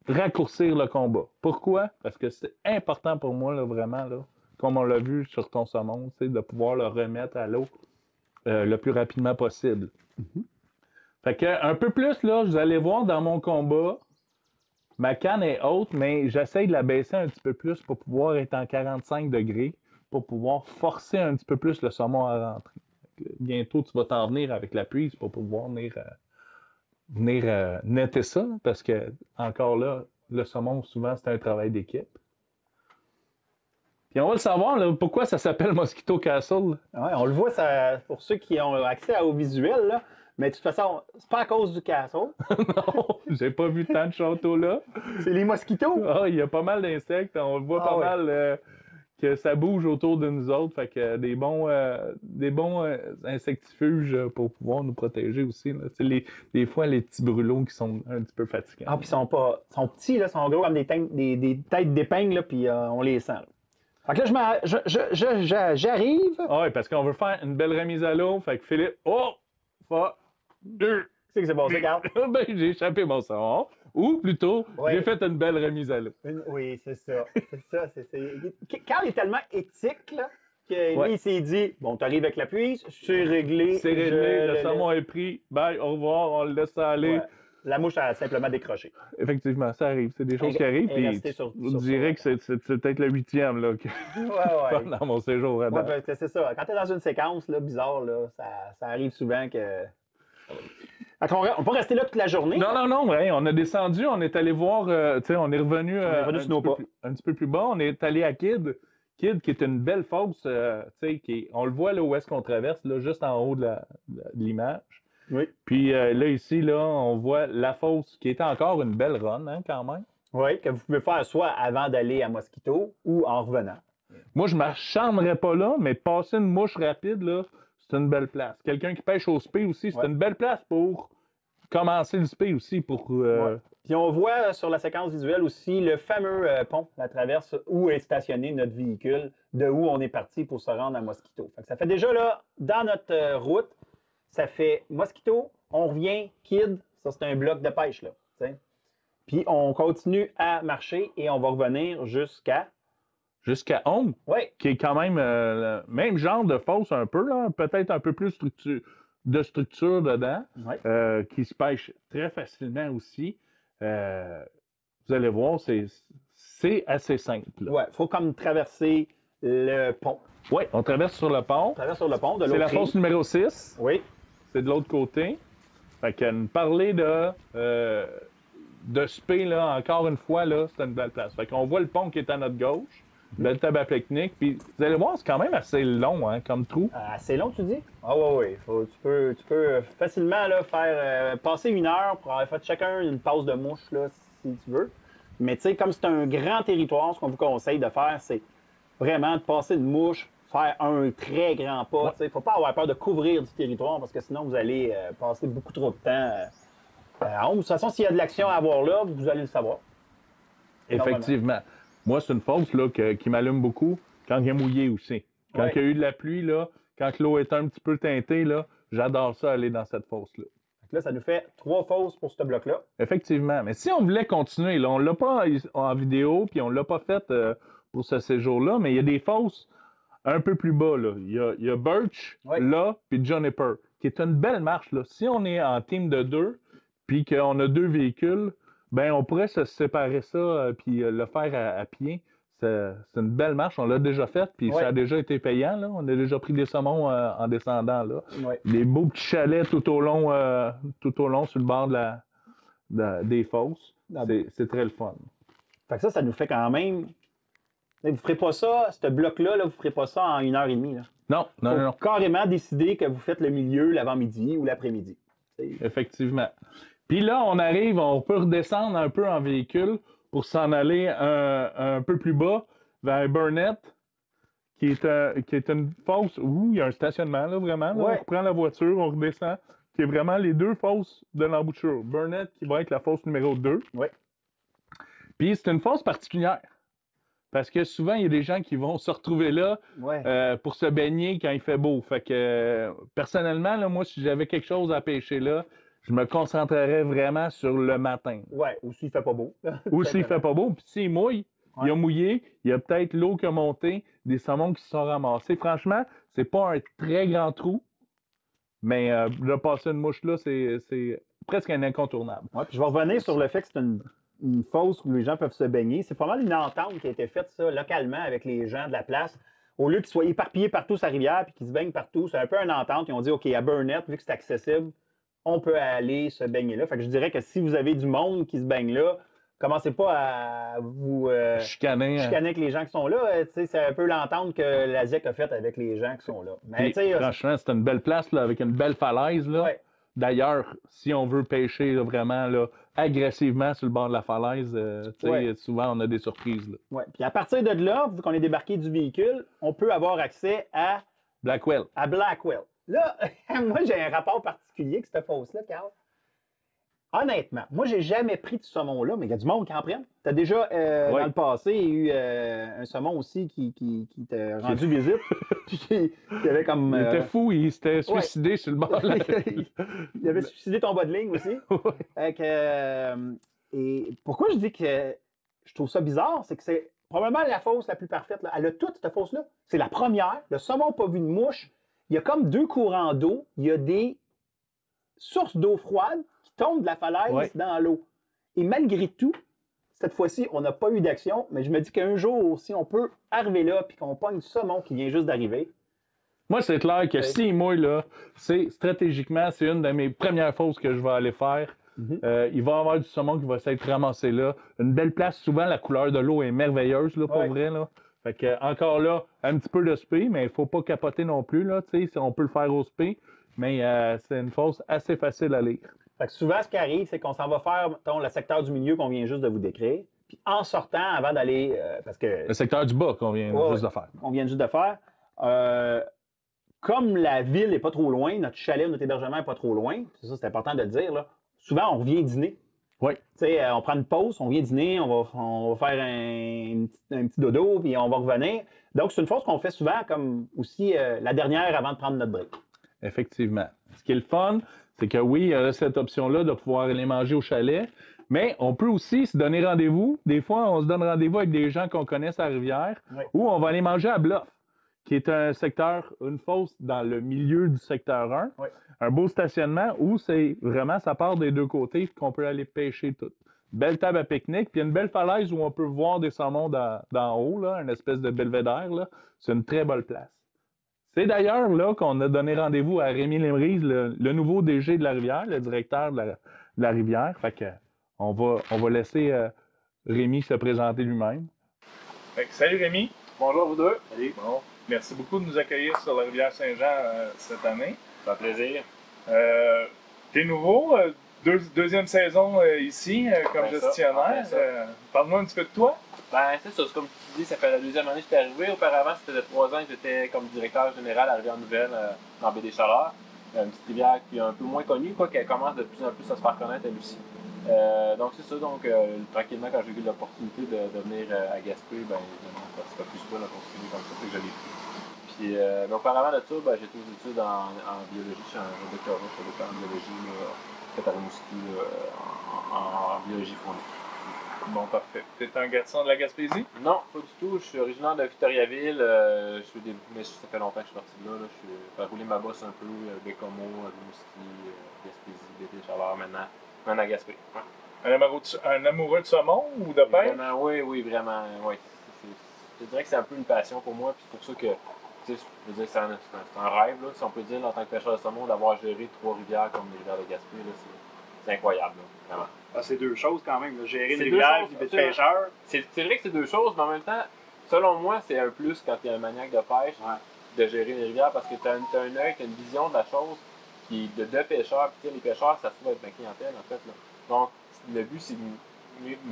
raccourcir le combat. Pourquoi? Parce que c'est important pour moi, là, vraiment, là, comme on l'a vu sur ton saumon, de pouvoir le remettre à l'eau le plus rapidement possible. Fait que un peu plus, là, vous allez voir dans mon combat, ma canne est haute, mais j'essaye de la baisser un petit peu plus pour pouvoir être en 45 degrés, pour pouvoir forcer un petit peu plus le saumon à rentrer. Bientôt, tu vas t'en venir avec la prise pour pouvoir venir netter ça, parce que, encore là, le saumon, souvent, c'est un travail d'équipe. Puis on va le savoir, là, pourquoi ça s'appelle Mosquito Castle. Ouais, on le voit, ça, pour ceux qui ont accès au visuel, là. Mais de toute façon, c'est pas à cause du castle. Non, j'ai pas vu tant de châteaux là. C'est les mosquitos. Ah, il y a pas mal d'insectes. On le voit pas mal que ça bouge autour de nous autres. Fait que des bons insectifuges pour pouvoir nous protéger aussi. Là. Des fois, les petits brûlots qui sont un petit peu fatigants. Ah, puis ils sont petits, là, sont gros comme des têtes d'épingle, là, puis on les sent. Là. Fait que là, j'arrive. Ah oui, parce qu'on veut faire une belle remise à l'eau. Fait que Philippe, C'est que c'est bon, c'est Carl. Ben, j'ai échappé mon saumon. Ou plutôt, j'ai fait une belle remise à l'eau. Oui, c'est ça. Carl est tellement éthique, là, que lui, il s'est dit, bon, t'arrives avec la puise, c'est réglé. C'est réglé, le saumon est pris. Bye, au revoir, on le laisse aller. Ouais. La mouche a simplement décroché. Effectivement, ça arrive. C'est des choses qui arrivent. Puis je dirais que c'est peut-être le 8e là, dans mon séjour. Ouais, parce que c'est ça. Quand tu es dans une séquence là, bizarre, là, ça arrive souvent que. On peut pas rester là toute la journée. Non. Ouais, on a descendu, on est allé voir, on est revenu, un petit peu plus bas. On est allé à Kidd. Kidd, qui est une belle fosse, on le voit là où est-ce qu'on traverse, là, juste en haut de l'image. Oui. Puis là, ici, là, on voit la fosse qui était encore une belle run, hein, quand même. Oui, que vous pouvez faire soit avant d'aller à Mosquito ou en revenant. Moi, je ne m'acharnerais pas là, mais passer une mouche rapide, là, c'est une belle place. Quelqu'un qui pêche au spé aussi, c'est une belle place pour commencer le spé aussi. Puis on voit sur la séquence visuelle aussi le fameux pont, la traverse, où est stationné notre véhicule, de où on est parti pour se rendre à Mosquito. Fait que ça fait déjà, là, dans notre route, ça fait Mosquito, on revient, Kidd, ça c'est un bloc de pêche, là. T'sais. Puis on continue à marcher et on va revenir jusqu'à Home, oui. Qui est quand même le même genre de fosse un peu, là, peut-être un peu plus de structure dedans, qui se pêche très facilement aussi. Vous allez voir, c'est assez simple. Oui, il faut comme traverser le pont. Oui, on traverse sur le pont. On traverse sur le pont de l'autre C'est la fosse numéro 6. Oui. C'est de l'autre côté. Fait que nous parler de spé, là, encore une fois, là, c'est une belle place. Fait qu'on voit le pont qui est à notre gauche. Belle table à pique-nique. Puis vous allez voir, c'est quand même assez long hein, comme trou. Assez long, tu dis? Ah oui. Tu peux facilement là, faire passer 1 heure pour avoir fait chacun une passe de mouche là, si tu veux. Mais tu sais, comme c'est un grand territoire, ce qu'on vous conseille de faire, c'est vraiment de passer une mouche, faire un très grand pas. Il ne faut pas avoir peur de couvrir du territoire parce que sinon vous allez passer beaucoup trop de temps en haut. De toute façon, s'il y a de l'action à avoir là, vous allez le savoir. Effectivement. Moi, c'est une fosse là, qui m'allume beaucoup quand il est mouillé aussi. Quand il y a eu de la pluie, là, quand l'eau est un petit peu teintée, là, j'adore ça aller dans cette fosse-là. Là, ça nous fait 3 fosses pour ce bloc-là. Effectivement. Mais si on voulait continuer, là, on ne l'a pas en vidéo, puis on ne l'a pas fait pour ce séjour-là, mais il y a des fosses un peu plus bas. Là. Il y a Birch, là, puis Juniper, qui est une belle marche. Là. Si on est en team de 2, puis qu'on a 2 véhicules, ben on pourrait se séparer ça puis le faire à pied. C'est une belle marche, on l'a déjà faite, puis ça a déjà été payant. Là. On a déjà pris des saumons en descendant. Là. Des beaux petits chalets tout au long sur le bord des fosses. C'est très le fun. Fait que ça nous fait quand même. Vous ne ferez pas ça, ce bloc-là, vous ne ferez pas ça en 1h30. Là. Non. Carrément décider que vous faites le milieu l'avant-midi ou l'après-midi. Effectivement. Puis là, on peut redescendre un peu en véhicule pour s'en aller un peu plus bas vers Burnett, qui est une fosse où il y a un stationnement, là, vraiment. Là, on reprend la voiture, on redescend, qui est vraiment les 2 fosses de l'embouchure. Burnett, qui va être la fosse numéro 2. Puis c'est une fosse particulière. Parce que souvent, il y a des gens qui vont se retrouver là pour se baigner quand il fait beau. Fait que, personnellement, là, moi, si j'avais quelque chose à pêcher là, je me concentrerais vraiment sur le matin. Ou s'il ne fait pas beau. Ou s'il ne fait pas beau. Puis s'il mouille, il a mouillé, il y a peut-être l'eau qui a monté, des saumons qui se sont ramassés. Franchement, c'est pas un très grand trou, mais de passer une mouche là, c'est presque un incontournable. Puis je vais revenir sur le fait que c'est une fosse où les gens peuvent se baigner. C'est pas mal une entente qui a été faite ça, localement avec les gens de la place. Au lieu qu'ils soient éparpillés partout sur la rivière et qu'ils se baignent partout, c'est un peu une entente. Ils ont dit, OK, à Burnett, vu que c'est accessible, on peut aller se baigner là. Fait que je dirais que si vous avez du monde qui se baigne là, commencez pas à vous chicaner avec les gens qui sont là. C'est un peu l'entente que la ZEC a faite avec les gens qui sont là. Mais, franchement, c'est une belle place là, avec une belle falaise. Là. D'ailleurs, si on veut pêcher là, vraiment là, agressivement sur le bord de la falaise, souvent on a des surprises. Là. Puis à partir de là, vu qu'on est débarqué du véhicule, on peut avoir accès à Blackwell. Là, moi, j'ai un rapport particulier avec cette fosse-là, Carl. Honnêtement, moi, j'ai jamais pris de ce saumon-là, mais il y a du monde qui en prenne. Tu as déjà, dans le passé, eu un saumon aussi qui t'a rendu visite. qui avait comme, il était fou, il s'était suicidé sur le bord. Il avait suicidé ton bas de ligne aussi. Et pourquoi je dis que je trouve ça bizarre, c'est que c'est probablement la fosse la plus parfaite. Là. Elle a toute cette fosse-là. C'est la première. Le saumon n'a pas vu de mouche. Il y a comme 2 courants d'eau. Il y a des sources d'eau froide qui tombent de la falaise dans l'eau. Et malgré tout, cette fois-ci, on n'a pas eu d'action, mais je me dis qu'un jour, si on peut arriver là et qu'on pogne du saumon qui vient juste d'arriver. Moi, c'est clair que s'il mouille, là, stratégiquement, c'est une de mes premières fosses que je vais aller faire. Il va y avoir du saumon qui va s'être ramassé là. Une belle place. Souvent, la couleur de l'eau est merveilleuse, là, pour vrai. Là. Fait que, encore là, un petit peu de spé, mais il ne faut pas capoter non plus. Là, on peut le faire au spé, mais c'est une fosse assez facile à lire. Fait que souvent, ce qui arrive, c'est qu'on s'en va faire le secteur du milieu qu'on vient juste de vous décrire. Puis en sortant, avant d'aller. Parce que le secteur du bas qu'on vient juste de faire. On vient juste de faire. Comme la ville n'est pas trop loin, notre chalet, notre hébergement n'est pas trop loin, c'est important de le dire, là, souvent on revient dîner. On prend une pause, on vient dîner, on va faire un petit dodo, puis on va revenir. Donc, c'est une chose qu'on fait souvent comme aussi la dernière avant de prendre notre break. Effectivement. Ce qui est le fun, c'est que oui, il y a cette option-là de pouvoir aller manger au chalet, mais on peut aussi se donner rendez-vous. Des fois, on se donne rendez-vous avec des gens qu'on connaît à la rivière, ou on va aller manger à Bluff, qui est un secteur, une fosse dans le milieu du secteur 1. Un beau stationnement où c'est vraiment, ça part des 2 côtés qu'on peut aller pêcher tout. Belle table à pique-nique, puis une belle falaise où on peut voir des saumons d'en haut, là, une espèce de belvédère. C'est une très belle place. C'est d'ailleurs là qu'on a donné rendez-vous à Rémi Lemrise, le nouveau DG de la rivière, le directeur de la rivière. Fait que on va laisser Rémi se présenter lui-même. Salut Rémi. Bonjour à vous deux. Salut. Bon, merci beaucoup de nous accueillir sur la rivière Saint-Jean cette année. Ça fait plaisir. T'es nouveau, deuxième saison ici comme gestionnaire. Parle-moi un petit peu de toi. Ben, c'est ça, comme tu dis, ça fait la deuxième année que j'étais arrivé. Auparavant, ça faisait 3 ans que j'étais comme directeur général à Rivière-Nouvelle, dans Baie des Chaleurs. Une petite rivière qui est un peu moins connue, quoi, qu'elle commence de plus en plus à se faire connaître elle aussi. Donc c'est ça, tranquillement, quand j'ai eu l'opportunité de venir à Gaspé, ben évidemment, ça ne plus pas la continuer comme ça, que je l'ai pris. Puis, mais auparavant de ça, j'ai fait des études en biologie, je suis un doctorat en biologie, fait à Rimouski, en biologie fournie. Bon, parfait. T'es un garçon de la Gaspésie? Non, pas du tout. Je suis originaire de Victoriaville. Mais ça fait longtemps que je suis parti de là. Je suis roulé ma bosse un peu, Bécomo, Rimouski, Gaspésie, Baie-des-Chaleurs, maintenant à Gaspé. Ouais. Un amoureux de saumon ou de pêche? Vraiment, oui, vraiment. Oui. Je dirais que c'est un peu une passion pour moi. Puis c'est pour ça que, je veux dire, c'est un rêve, là, si on peut dire, en tant que pêcheur de saumon, d'avoir géré 3 rivières comme les rivières de Gaspé. C'est incroyable, là, vraiment. Ah, c'est deux choses quand même, là. Gérer une rivière et être pêcheur. C'est vrai que c'est deux choses, mais en même temps, selon moi, c'est un plus quand tu es un maniaque de pêche de gérer une rivière parce que tu as un œil, tu as une vision de la chose qui est de deux pêcheurs. Puis les pêcheurs, ça se trouve être ma clientèle en fait. Là. Donc, le but, c'est que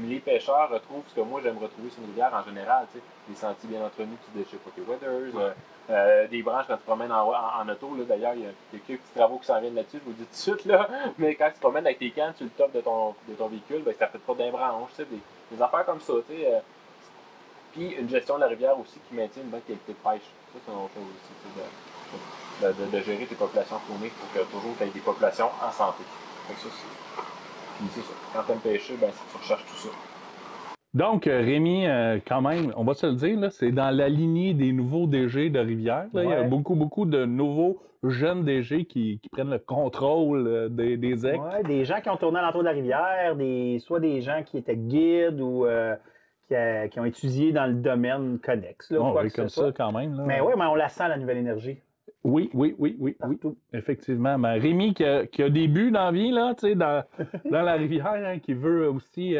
les pêcheurs retrouvent ce que moi j'aime retrouver sur une rivière en général. Des sentiers bien entretenus qui se déchirent pas tes weathers, des branches quand tu te promènes en auto. D'ailleurs, il y a quelques petits travaux qui s'en viennent là-dessus, je vous le dis tout de suite. Là. Mais quand tu te promènes avec tes cannes sur le top de ton véhicule, ça fait pas d'imbranches, des affaires comme ça. Puis une gestion de la rivière aussi qui maintient une bonne qualité de pêche. Ça, c'est une autre chose aussi. De gérer tes populations fauniques pour que toujours tu aies des populations en santé. Fait que ça, puis c'est ça. Quand tu aimes pêcher, tu recherches tout ça. Donc, Rémi, quand même, on va se le dire, là, c'est dans la lignée des nouveaux DG de Rivière. Là. Ouais. Il y a beaucoup de nouveaux jeunes DG qui prennent le contrôle des EC. Oui, des gens qui ont tourné à l'entour de la rivière, soit des gens qui étaient guides ou qui ont étudié dans le domaine connexe. Là, oui, comme ça, quand même. Là. Mais oui, mais on la sent, la nouvelle énergie. Oui. Effectivement. Mais Rémi qui a des buts dans la vie, là, dans la rivière, qui veut aussi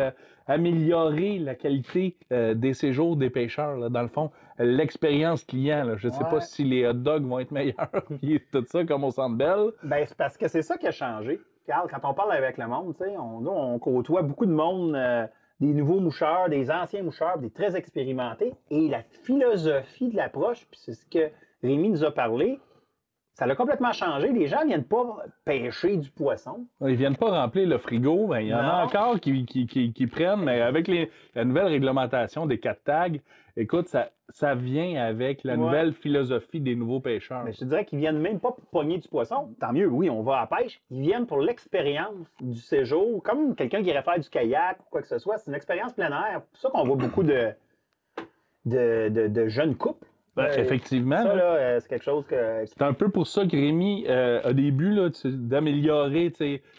améliorer la qualité des séjours des pêcheurs. Là, dans le fond, l'expérience client. Là. Je ne sais pas si les hot dogs vont être meilleurs, puis tout ça, comme au Centre Bell. Ben, c'est parce que c'est ça qui a changé. Carl, quand on parle avec le monde, on côtoie beaucoup de monde, des nouveaux moucheurs, des anciens moucheurs, des très expérimentés. Et la philosophie de l'approche, puis c'est ce que Rémi nous a parlé, ça l'a complètement changé. Les gens ne viennent pas pêcher du poisson. Ils ne viennent pas remplir le frigo. Il y en a encore qui prennent, mais avec la nouvelle réglementation des 4 tags, écoute, ça vient avec la nouvelle philosophie des nouveaux pêcheurs. Mais je te dirais qu'ils ne viennent même pas pour pogner du poisson. Tant mieux, oui, on va à la pêche. Ils viennent pour l'expérience du séjour, comme quelqu'un qui irait faire du kayak ou quoi que ce soit. C'est une expérience plein air. C'est pour ça qu'on voit beaucoup de jeunes couples. Effectivement. Ça, là, c'est quelque chose que... C'est un peu pour ça que Rémi a des buts d'améliorer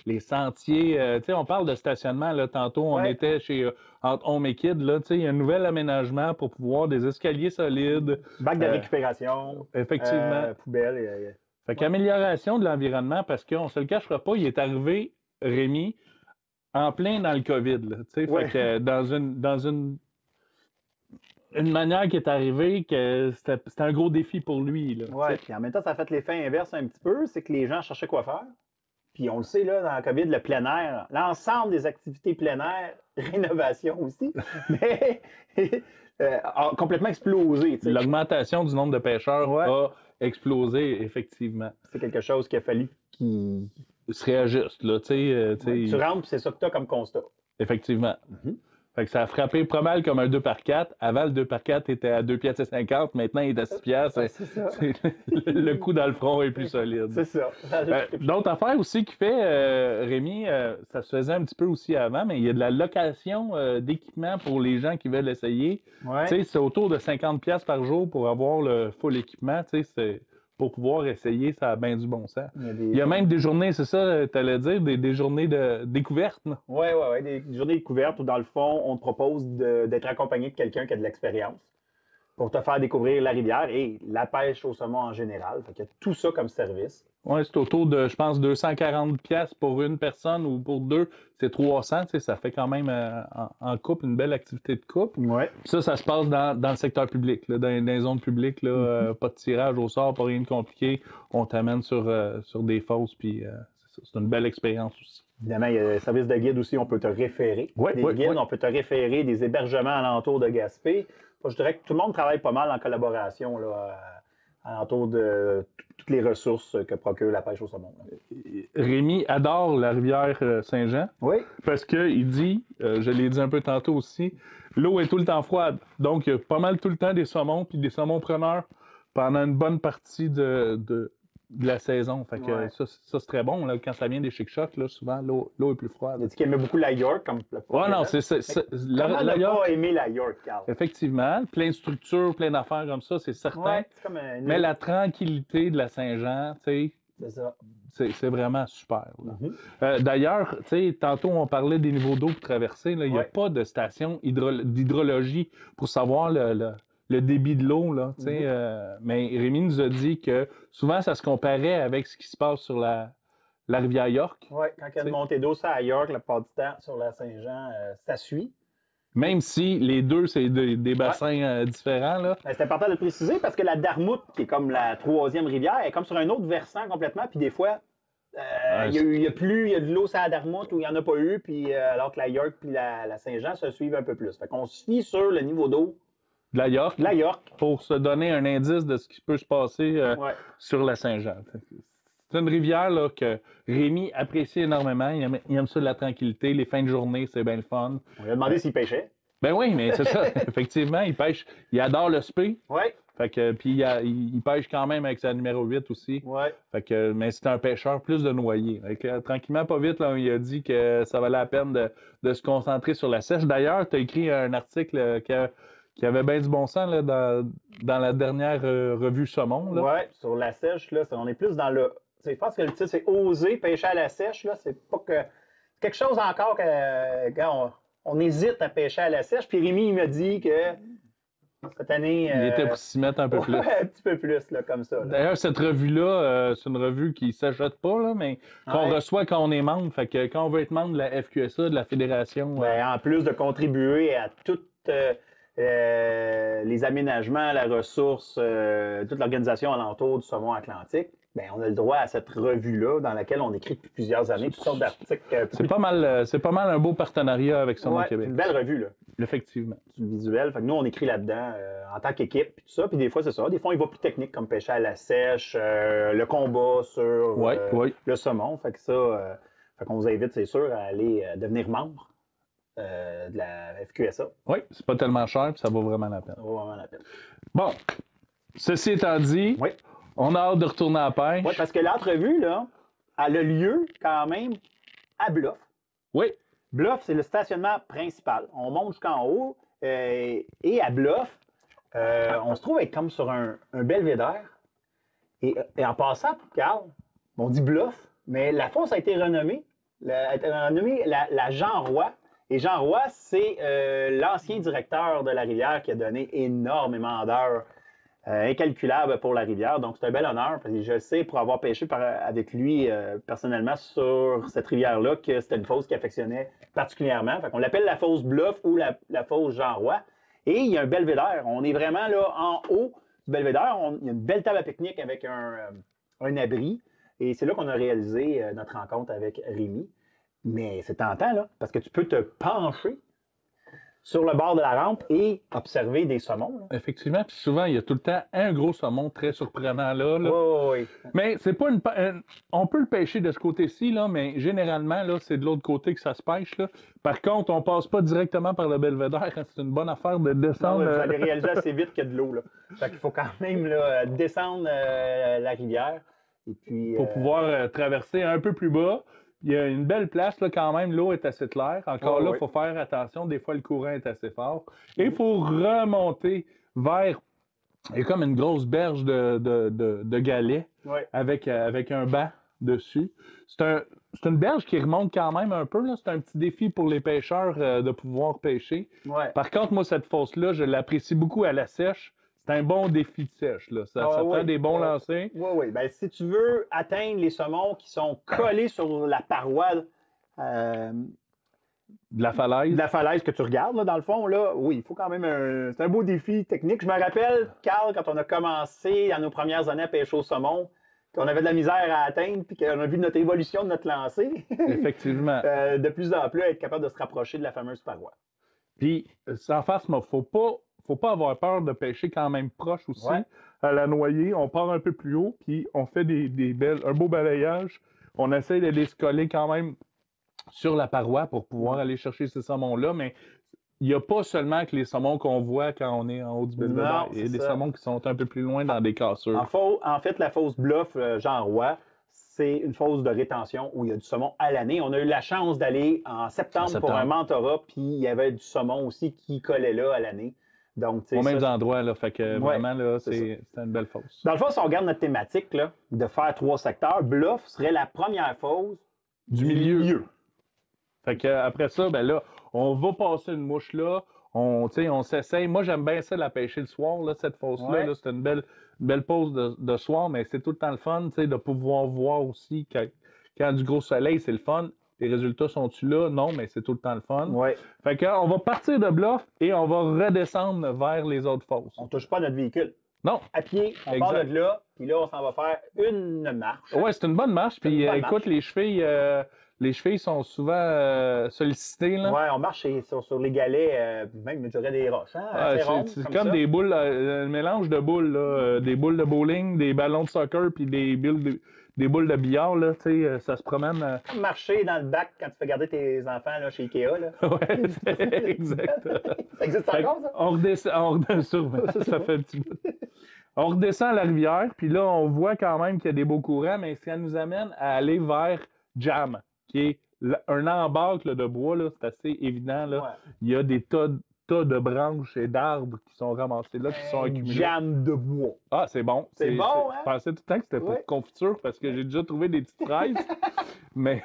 les sentiers. On parle de stationnement. Là, tantôt, on était entre Home et Kid. Il y a un nouvel aménagement pour pouvoir des escaliers solides. Bac de récupération. Effectivement. Poubelle. Fait qu'amélioration de l'environnement, parce qu'on ne se le cachera pas, il est arrivé, Rémi, en plein dans le COVID. Là, fait que dans une manière qui est arrivée que c'était un gros défi pour lui. Oui, puis en même temps, ça a fait l'effet inverse un petit peu, c'est que les gens cherchaient quoi faire. Puis on le sait, là, dans la COVID, le plein air, l'ensemble des activités plein air, rénovation aussi, mais a complètement explosé. L'augmentation du nombre de pêcheurs a explosé, effectivement. C'est quelque chose qu'il a fallu qu'il se réajuste. Là, tu rentres, c'est ça que tu as comme constat. Effectivement. Fait que ça a frappé pas mal comme un 2x4. Avant, le 2x4 était à 2,50 $. Maintenant, il est à 6 $. Le coup dans le front est plus solide. C'est ça. D'autres affaires aussi qui fait, Rémi, ça se faisait un petit peu aussi avant, mais il y a de la location d'équipement pour les gens qui veulent essayer. C'est autour de 50 $ par jour pour avoir le full équipement. Pour pouvoir essayer, ça a bien du bon sens. Il y a même des journées, c'est ça, tu allais dire, des journées de découverte. Oui, des journées de découverte où, dans le fond, on te propose d'être accompagné de quelqu'un qui a de l'expérience pour te faire découvrir la rivière et la pêche au saumon en général. Fait qu'il y a tout ça comme service. Oui, c'est autour de, je pense, 240$ pour une personne ou pour deux, c'est 300. Ça fait quand même en couple une belle activité de couple. Ouais. Puis ça se passe dans le secteur public, là, dans les zones publiques. Là, pas de tirage au sort, pas rien de compliqué. On t'amène sur des fosses, puis c'est une belle expérience aussi. Évidemment, il y a le service de guide aussi, on peut te référer. On peut te référer des hébergements alentour de Gaspé. Moi, je dirais que tout le monde travaille pas mal en collaboration là, alentour de toutes les ressources que procure la pêche au saumon. Rémi adore la rivière Saint-Jean. Oui. Parce qu'il dit, je l'ai dit un peu tantôt aussi, l'eau est tout le temps froide. Donc, il y a pas mal tout le temps des saumons, puis des saumons preneurs pendant une bonne partie de la saison. Fait que ça, c'est très bon. Là, quand ça vient des chic-chocs, là, souvent, l'eau est plus froide. Il a dit qu'il aimait beaucoup la York comme le Ouais, non, la York. Pas aimé la York, Carl? Effectivement. Plein de structures, plein d'affaires comme ça, c'est certain. Ouais, c'est comme mais la tranquillité de la Saint-Jean, tu sais. C'est ça. C'est vraiment super. D'ailleurs, tantôt, on parlait des niveaux d'eau pour traverser. Il n'y a pas de station d'hydrologie pour savoir le débit de l'eau. Mais Rémi nous a dit que souvent, ça se comparait avec ce qui se passe sur la rivière York. Oui, quand il y a une montée d'eau à York, la plupart du temps, sur la Saint-Jean, ça suit. Même si les deux, c'est des bassins différents. Là. C'est important de le préciser parce que la Darmoute, qui est comme la troisième rivière, est comme sur un autre versant complètement. Puis des fois, il y a de l'eau sur la Darmoute où il n'y en a pas eu, puis alors que la York et la Saint-Jean se suivent un peu plus. Fait qu'on se fie sur le niveau d'eau de la York. Pour se donner un indice de ce qui peut se passer sur la Saint-Jean. C'est une rivière là, que Rémi apprécie énormément. Il aime ça de la tranquillité. Les fins de journée, c'est bien le fun. On lui a demandé s'il pêchait. Ben oui, mais c'est ça. Effectivement, il pêche. Il adore le spé. Oui. Fait que, puis il pêche quand même avec sa numéro 8 aussi. Oui. Fait que, mais c'est un pêcheur plus de noyer. Tranquillement, pas vite, là, il a dit que ça valait la peine de se concentrer sur la sèche. D'ailleurs, tu as écrit un article qui avait bien du bon sens là, dans la dernière revue Saumon. Oui, sur la sèche, là, on est plus dans le... Je pense que le titre, c'est « Oser pêcher à la sèche ». C'est pas que... quelque chose encore que quand on hésite à pêcher à la sèche. Puis Rémi, il m'a dit que cette année... il était pour s'y mettre un peu plus. Un petit peu plus, là, comme ça. Là. D'ailleurs, cette revue-là, c'est une revue qui ne s'achète pas, là, mais qu'on reçoit quand on est membre. Fait que quand on veut être membre de la FQSA, de la Fédération... En plus de contribuer à toutes... les aménagements, la ressource, toute l'organisation alentour du saumon atlantique, bien, on a le droit à cette revue-là dans laquelle on écrit depuis plusieurs années toutes sortes d'articles. C'est pas mal un beau partenariat avec Saumon Québec. C'est une belle revue, là. Effectivement. C'est le visuel. Fait que nous, on écrit là-dedans en tant qu'équipe, puis tout ça. Puis des fois, c'est ça. Des fois, il va plus technique, comme pêcher à la sèche, le combat sur le saumon. Fait que ça, fait qu'on vous invite, c'est sûr, à aller devenir membre. De la FQSA. Oui, c'est pas tellement cher, puis ça vaut vraiment la peine. Ça vaut vraiment la peine. Bon, ceci étant dit, on a hâte de retourner à la pêche. Oui, parce que l'entrevue, là, elle a lieu quand même à Bluff. Oui. Bluff, c'est le stationnement principal. On monte jusqu'en haut et à Bluff, on se trouve être comme sur un belvédère. Et en passant, Carl, on dit Bluff, mais la fosse a été renommée. La Jean Roy. Et Jean Roy, c'est l'ancien directeur de la rivière qui a donné énormément d'heures incalculables pour la rivière. Donc, c'est un bel honneur. Parce que je sais, pour avoir pêché avec lui personnellement sur cette rivière-là, que c'était une fosse qu'il affectionnait particulièrement. Fait qu'on l'appelle la fosse Bluff ou la fosse Jean Roy. Et il y a un belvédère. On est vraiment là en haut du belvédère. Il y a une belle table à pique-nique avec un abri. Et c'est là qu'on a réalisé notre rencontre avec Rémi. Mais c'est tentant, là, parce que tu peux te pencher sur le bord de la rampe et observer des saumons. Là. Effectivement, puis souvent, il y a tout le temps un gros saumon très surprenant là. Oui. Mais c'est pas on peut le pêcher de ce côté-ci, là, mais généralement, là, c'est de l'autre côté que ça se pêche. Là. Par contre, on passe pas directement par le belvédère. C'est une bonne affaire de descendre. Non, vous allez réaliser assez vite qu'il y a de l'eau. Là. Fait qu'il faut quand même là, descendre la rivière. Et puis, pour pouvoir traverser un peu plus bas. Il y a une belle place, là, quand même. L'eau est assez claire. Encore là, il faut faire attention. Des fois, le courant est assez fort. Et il faut remonter vers... Il y a comme une grosse berge de galets avec un banc dessus. C'est une berge qui remonte quand même un peu. C'est un petit défi pour les pêcheurs de pouvoir pêcher. Par contre, moi, cette fosse-là, je l'apprécie beaucoup à la sèche. c'est un bon défi de sèche. Là. Ça prend des bons lancers. Oui. Ben, si tu veux atteindre les saumons qui sont collés sur la paroi de la falaise que tu regardes, là, dans le fond, là, oui, il faut quand même c'est un beau défi technique. Je me rappelle, Carl, quand on a commencé dans nos premières années à pêcher au saumon, qu'on avait de la misère à atteindre, puis qu'on a vu notre évolution de notre lancer. Effectivement. De plus en plus, être capable de se rapprocher de la fameuse paroi. Puis, sans face, il ne faut pas avoir peur de pêcher quand même proche aussi. Ouais. À la noyée, on part un peu plus haut, puis on fait un beau balayage. On essaie de les coller quand même sur la paroi pour pouvoir aller chercher ces saumons-là, mais il n'y a pas seulement que les saumons qu'on voit quand on est en haut du belvédère. Il y a des saumons qui sont un peu plus loin dans des cassures. En fait, la fosse Bluff Jean Roy, c'est une fosse de rétention où il y a du saumon à l'année. On a eu la chance d'aller en septembre pour un mentorat, puis il y avait du saumon aussi qui collait là à l'année. Donc, au même endroit, là, fait que vraiment, là, c'est une belle fosse. Dans le fond, si on regarde notre thématique là, de faire 3 secteurs, Bluff serait la première fosse du milieu. Fait que après ça, ben là, on va passer une mouche là, on s'essaye. Moi, j'aime bien ça, la pêcher le soir, là, cette fosse-là. Ouais. Là, c'est une belle pause de soir, mais c'est tout le temps le fun, de pouvoir voir aussi quand du gros soleil, c'est le fun. Les résultats sont-tu là? Non, mais c'est tout le temps le fun. Ouais. Fait que on va partir de Bluff et on va redescendre vers les autres fosses. On touche pas à notre véhicule. Non. À pied, on part de là, puis là, on s'en va faire une marche. Ouais, c'est une bonne marche. Puis écoute, les chevilles sont souvent sollicitées. Là. Ouais, on marche sur les galets, même, je dirais des roches. Hein, c'est comme des boules, un mélange de boules. Là, des boules de bowling, des ballons de soccer, puis des boules de billard. Là, ça se promène. Comme marcher dans le bac quand tu fais garder tes enfants là, chez Ikea. Là. Ouais, c'est exact. Ça existe encore, ça? On redescend, ça fait un petit bout. On redescend à la rivière, puis là, on voit quand même qu'il y a des beaux courants, mais ça nous amène à aller vers Jam, qui est un embâcle de bois, là, c'est assez évident. Là. Ouais. Il y a des tas de branches et d'arbres qui sont ramassés là, qui sont accumulés. Jam de bois. Ah, c'est bon. C'est bon, hein? Je pensais tout le temps que c'était pour confiture, parce que j'ai déjà trouvé des petites fraises, mais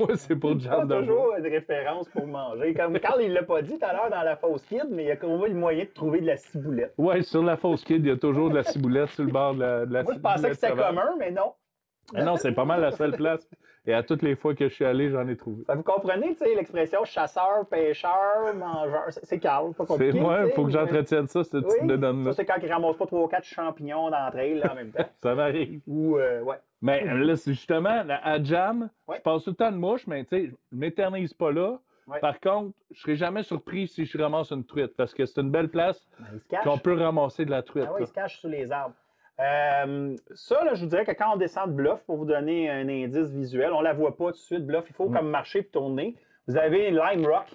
ouais, c'est pour jam de bois. Toujours une référence pour manger. Comme Carl, il l'a pas dit tout à l'heure dans la fausse kid, mais il y a quand même le moyen de trouver de la ciboulette. Oui, sur la fausse kid, il y a toujours de la ciboulette sur le bord de la Moi, je pensais que c'était commun, mais non. Non, c'est pas mal la seule place. Et à toutes les fois que je suis allé, j'en ai trouvé. Vous comprenez, tu sais, l'expression chasseur, pêcheur, mangeur, c'est Carl, pas compliqué. C'est moi, il faut que j'entretienne ça, ce type de donne-là. Ça, c'est quand il ramasse pas 3 ou 4 champignons d'entre elles en même temps. Ça m'arrive. Ou, ouais. Mais là, c'est justement, à Jam, je passe tout le temps de mouche, mais tu sais, je m'éternise pas là. Ouais. Par contre, je serai jamais surpris si je ramasse une truite, parce que c'est une belle place qu'on peut ramasser de la truite. Ah oui, il se cache sous les arbres. Ça, là, je vous dirais que quand on descend de Bluff, pour vous donner un indice visuel, on la voit pas tout de suite, Bluff, il faut comme marcher et tourner. Vous avez Lime Rock,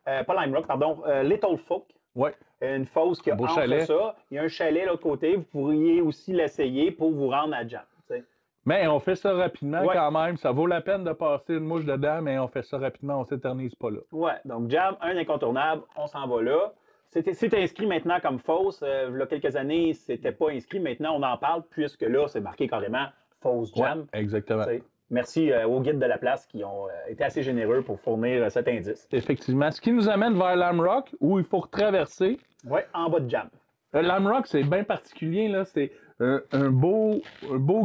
pas Lime Rock, pardon, Little Folk. Ouais. Une fosse qui a entre ça. Il y a un chalet de l'autre côté, vous pourriez aussi l'essayer pour vous rendre à Jam. T'sais. Mais on fait ça rapidement quand même. Ça vaut la peine de passer une mouche dedans, mais on fait ça rapidement, on s'éternise pas là. Ouais, donc Jam, un incontournable, on s'en va là. C'est inscrit maintenant comme fosse. Il y a quelques années, c'était pas inscrit. Maintenant, on en parle puisque là, c'est marqué carrément fosse Jam. Ouais, exactement. Merci aux guides de la place qui ont été assez généreux pour fournir cet indice. Effectivement. Ce qui nous amène vers Lime Rock, où il faut retraverser. Oui, en bas de Jam. Lime Rock, c'est bien particulier. Là. C'est un beau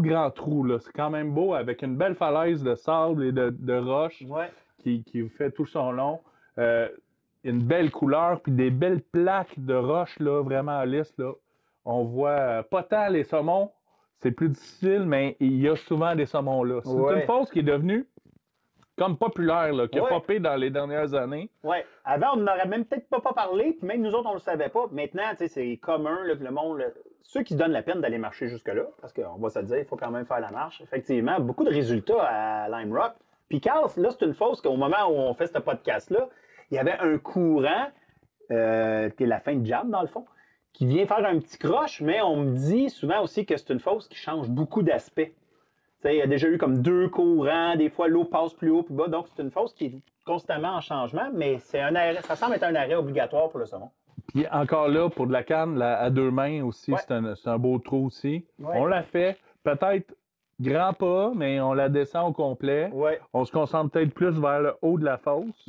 grand trou. Là. C'est quand même beau, avec une belle falaise de sable et de roches qui fait tout son long. Une belle couleur, puis des belles plaques de roches, là, vraiment lisses. Là. On voit pas tant les saumons, c'est plus difficile, mais il y a souvent des saumons là. C'est une fosse qui est devenue comme populaire, là, qui a popé dans les dernières années. Oui. Avant, on n'aurait même peut-être pas parlé, puis même nous autres, on ne le savait pas. Maintenant, c'est commun là, que le monde, ceux qui se donnent la peine d'aller marcher jusque-là, parce qu'on va se le dire, il faut quand même faire la marche. Effectivement, beaucoup de résultats à Lime Rock. Puis Carl, là, c'est une fosse qu'au moment où on fait ce podcast-là, il y avait un courant, qui est la fin de Jam, dans le fond, qui vient faire un petit croche, mais on me dit souvent aussi que c'est une fosse qui change beaucoup d'aspect. Il y a déjà eu comme 2 courants, des fois l'eau passe plus haut, plus bas, donc c'est une fosse qui est constamment en changement, mais c'est un arrêt, ça semble être un arrêt obligatoire pour le saumon. Puis encore là, pour de la canne, à 2 mains aussi, c'est un beau trou aussi. Ouais. On l'a fait, peut-être grand pas, mais on la descend au complet. Ouais. On se concentre peut-être plus vers le haut de la fosse.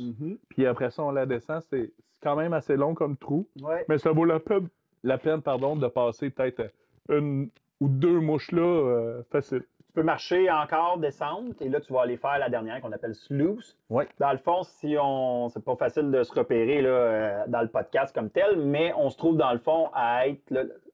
Puis après ça, on la descend. C'est quand même assez long comme trou. Ouais. Mais ça vaut la peine la peine de passer peut-être une ou deux mouches là facile. Tu peux marcher encore, descendre, et là, tu vas aller faire la dernière qu'on appelle sluice. Ouais. Dans le fond, c'est pas facile de se repérer là, dans le podcast comme tel, mais on se trouve dans le fond à être,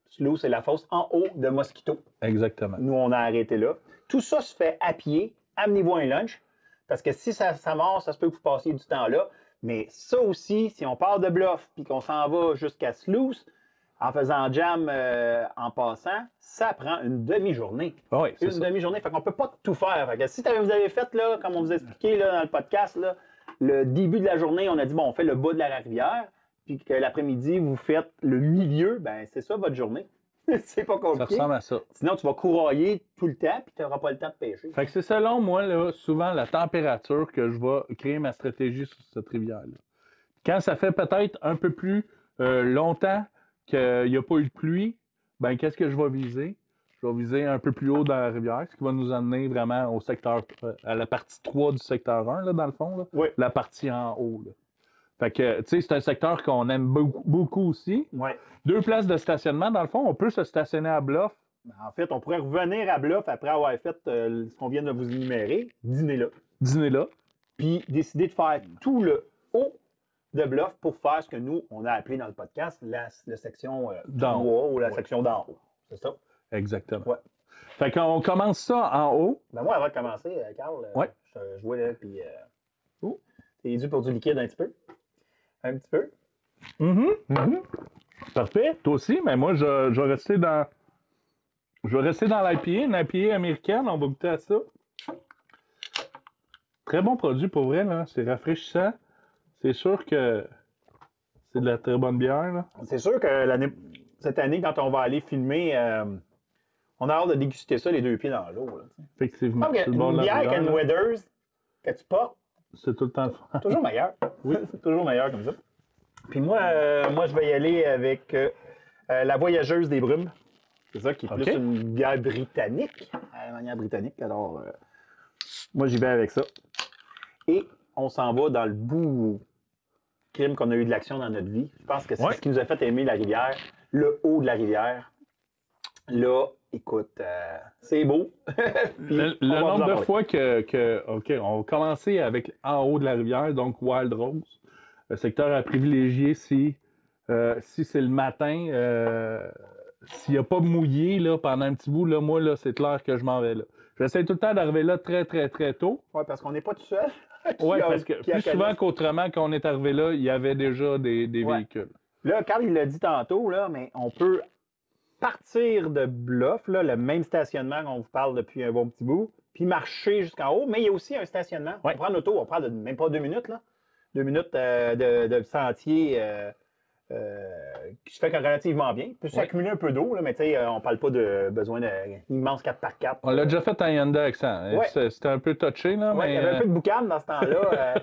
sluice, c'est la fosse en haut de Mosquito. Exactement. Nous, on a arrêté là. Tout ça se fait à pied. Amenez-vous un lunch, parce que si ça mord, ça se peut que vous passiez du temps là. Mais ça aussi, si on part de Bluff puis qu'on s'en va jusqu'à Sluice, en faisant jam en passant, ça prend une demi-journée. Oui, c'est une ça. demi-journée, fait qu'on peut pas tout faire. Fait que si vous avez fait, là, comme on vous a expliqué là, dans le podcast, là, le début de la journée, on a dit, bon, on fait le bas de la rivière, puis que l'après-midi, vous faites le milieu, ben c'est ça votre journée. C'est pas Ça compliqué. ressemble à ça. Sinon, tu vas courailler tout le temps, puis tu n'auras pas le temps de pêcher. Fait que c'est selon moi, là, souvent, la température que je vais créer ma stratégie sur cette rivière-là. Quand ça fait peut-être un peu plus longtemps qu'il n'y a pas eu de pluie, ben qu'est-ce que je vais viser? Je vais viser un peu plus haut dans la rivière, ce qui va nous amener vraiment au secteur, à la partie 3 du secteur 1, là, dans le fond. Là. Oui. La partie en haut. Là. Fait que, tu sais, c'est un secteur qu'on aime beaucoup aussi. Ouais. 2 places de stationnement, dans le fond, on peut se stationner à Bluff. En fait, on pourrait revenir à Bluff après avoir fait ce qu'on vient de vous énumérer, dîner là, puis décider de faire tout le haut de Bluff pour faire ce que nous, on a appelé dans le podcast la section d'en haut ou la section d'en haut. C'est ça? Exactement. Ouais. Fait qu'on commence ça en haut. Ben moi, avant de commencer, Carl, ouais. je vois là, puis... t'es dû pour du liquide un petit peu? Un petit peu? Parfait. Toi aussi, mais moi, je vais rester dans... Je vais rester dans l'IPA, une IPA américaine. On va goûter à ça. Très bon produit pour vrai, là. C'est rafraîchissant. C'est sûr que c'est de la très bonne bière, là. C'est sûr que cette année, quand on va aller filmer, on a hâte de déguster ça les deux pieds dans l'eau. Là, effectivement. C'est une bière avec une Weathers que tu portes, c'est tout le temps le fun. Toujours meilleur. Oui. C'est toujours meilleur comme ça. Puis moi, je vais y aller avec la Voyageuse des Brumes. C'est ça qui est plus une bière britannique, à la manière britannique. Alors, moi, j'y vais avec ça. Et on s'en va dans le bout crime qu'on a eu de l'action dans notre vie. Je pense que c'est ce qui nous a fait aimer la rivière, le haut de la rivière. Là, écoute, c'est beau. le nombre de fois OK, on va commencer avec en haut de la rivière, donc Wild Rose. Le secteur à privilégier si c'est le matin, s'il n'y a pas mouillé là, pendant un petit bout, là, moi, là, c'est clair que je m'en vais là. J'essaie tout le temps d'arriver là très, très, très tôt. Oui, parce qu'on n'est pas tout seul. Oui, parce que plus souvent qu'autrement, quand on est arrivé là, il y avait déjà des véhicules. Là, Carl, il l'a dit tantôt, là, mais on peut partir de Bluff, là, le même stationnement qu'on vous parle depuis un bon petit bout, puis marcher jusqu'en haut, mais il y a aussi un stationnement. On prend l'auto, on prend même pas 2 minutes, là. 2 minutes de sentier qui se fait relativement bien. Il peut s'accumuler un peu d'eau, là, mais tu sais, on parle pas de besoin d'un immense 4x4. On l'a déjà fait en Hyundai Accent. C'était un peu touché, là. Oui, il y avait un peu de boucan dans ce temps-là.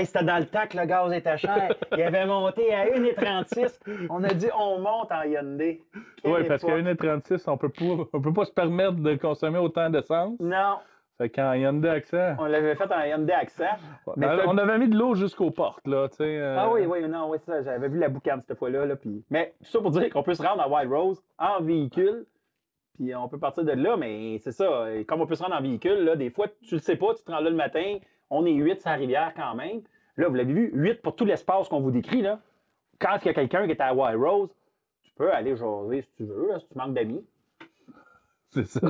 C'était dans le temps que le gaz était cher. Il avait monté à 1,36. On a dit, on monte en Hyundai. Oui, parce qu'à 1,36, on peut pas se permettre de consommer autant d'essence. Non. Fait qu'en Hyundai Accent... On l'avait fait en Hyundai Accent. Mais on avait mis de l'eau jusqu'aux portes, là, tu sais. Ah oui, c'est ça. J'avais vu la boucane cette fois-là. Là, puis... Mais tout ça pour dire qu'on peut se rendre à Wild Rose en véhicule. Puis on peut partir de là, mais c'est ça. Comme on peut se rendre en véhicule, là, des fois, tu le sais pas, tu te rends là le matin, on est 8 sur la rivière quand même. Là, vous l'avez vu, 8 pour tout l'espace qu'on vous décrit, là. Quand il y a quelqu'un qui est à Wild Rose, tu peux aller jaser si tu veux, là, si tu manques d'amis. C'est ça.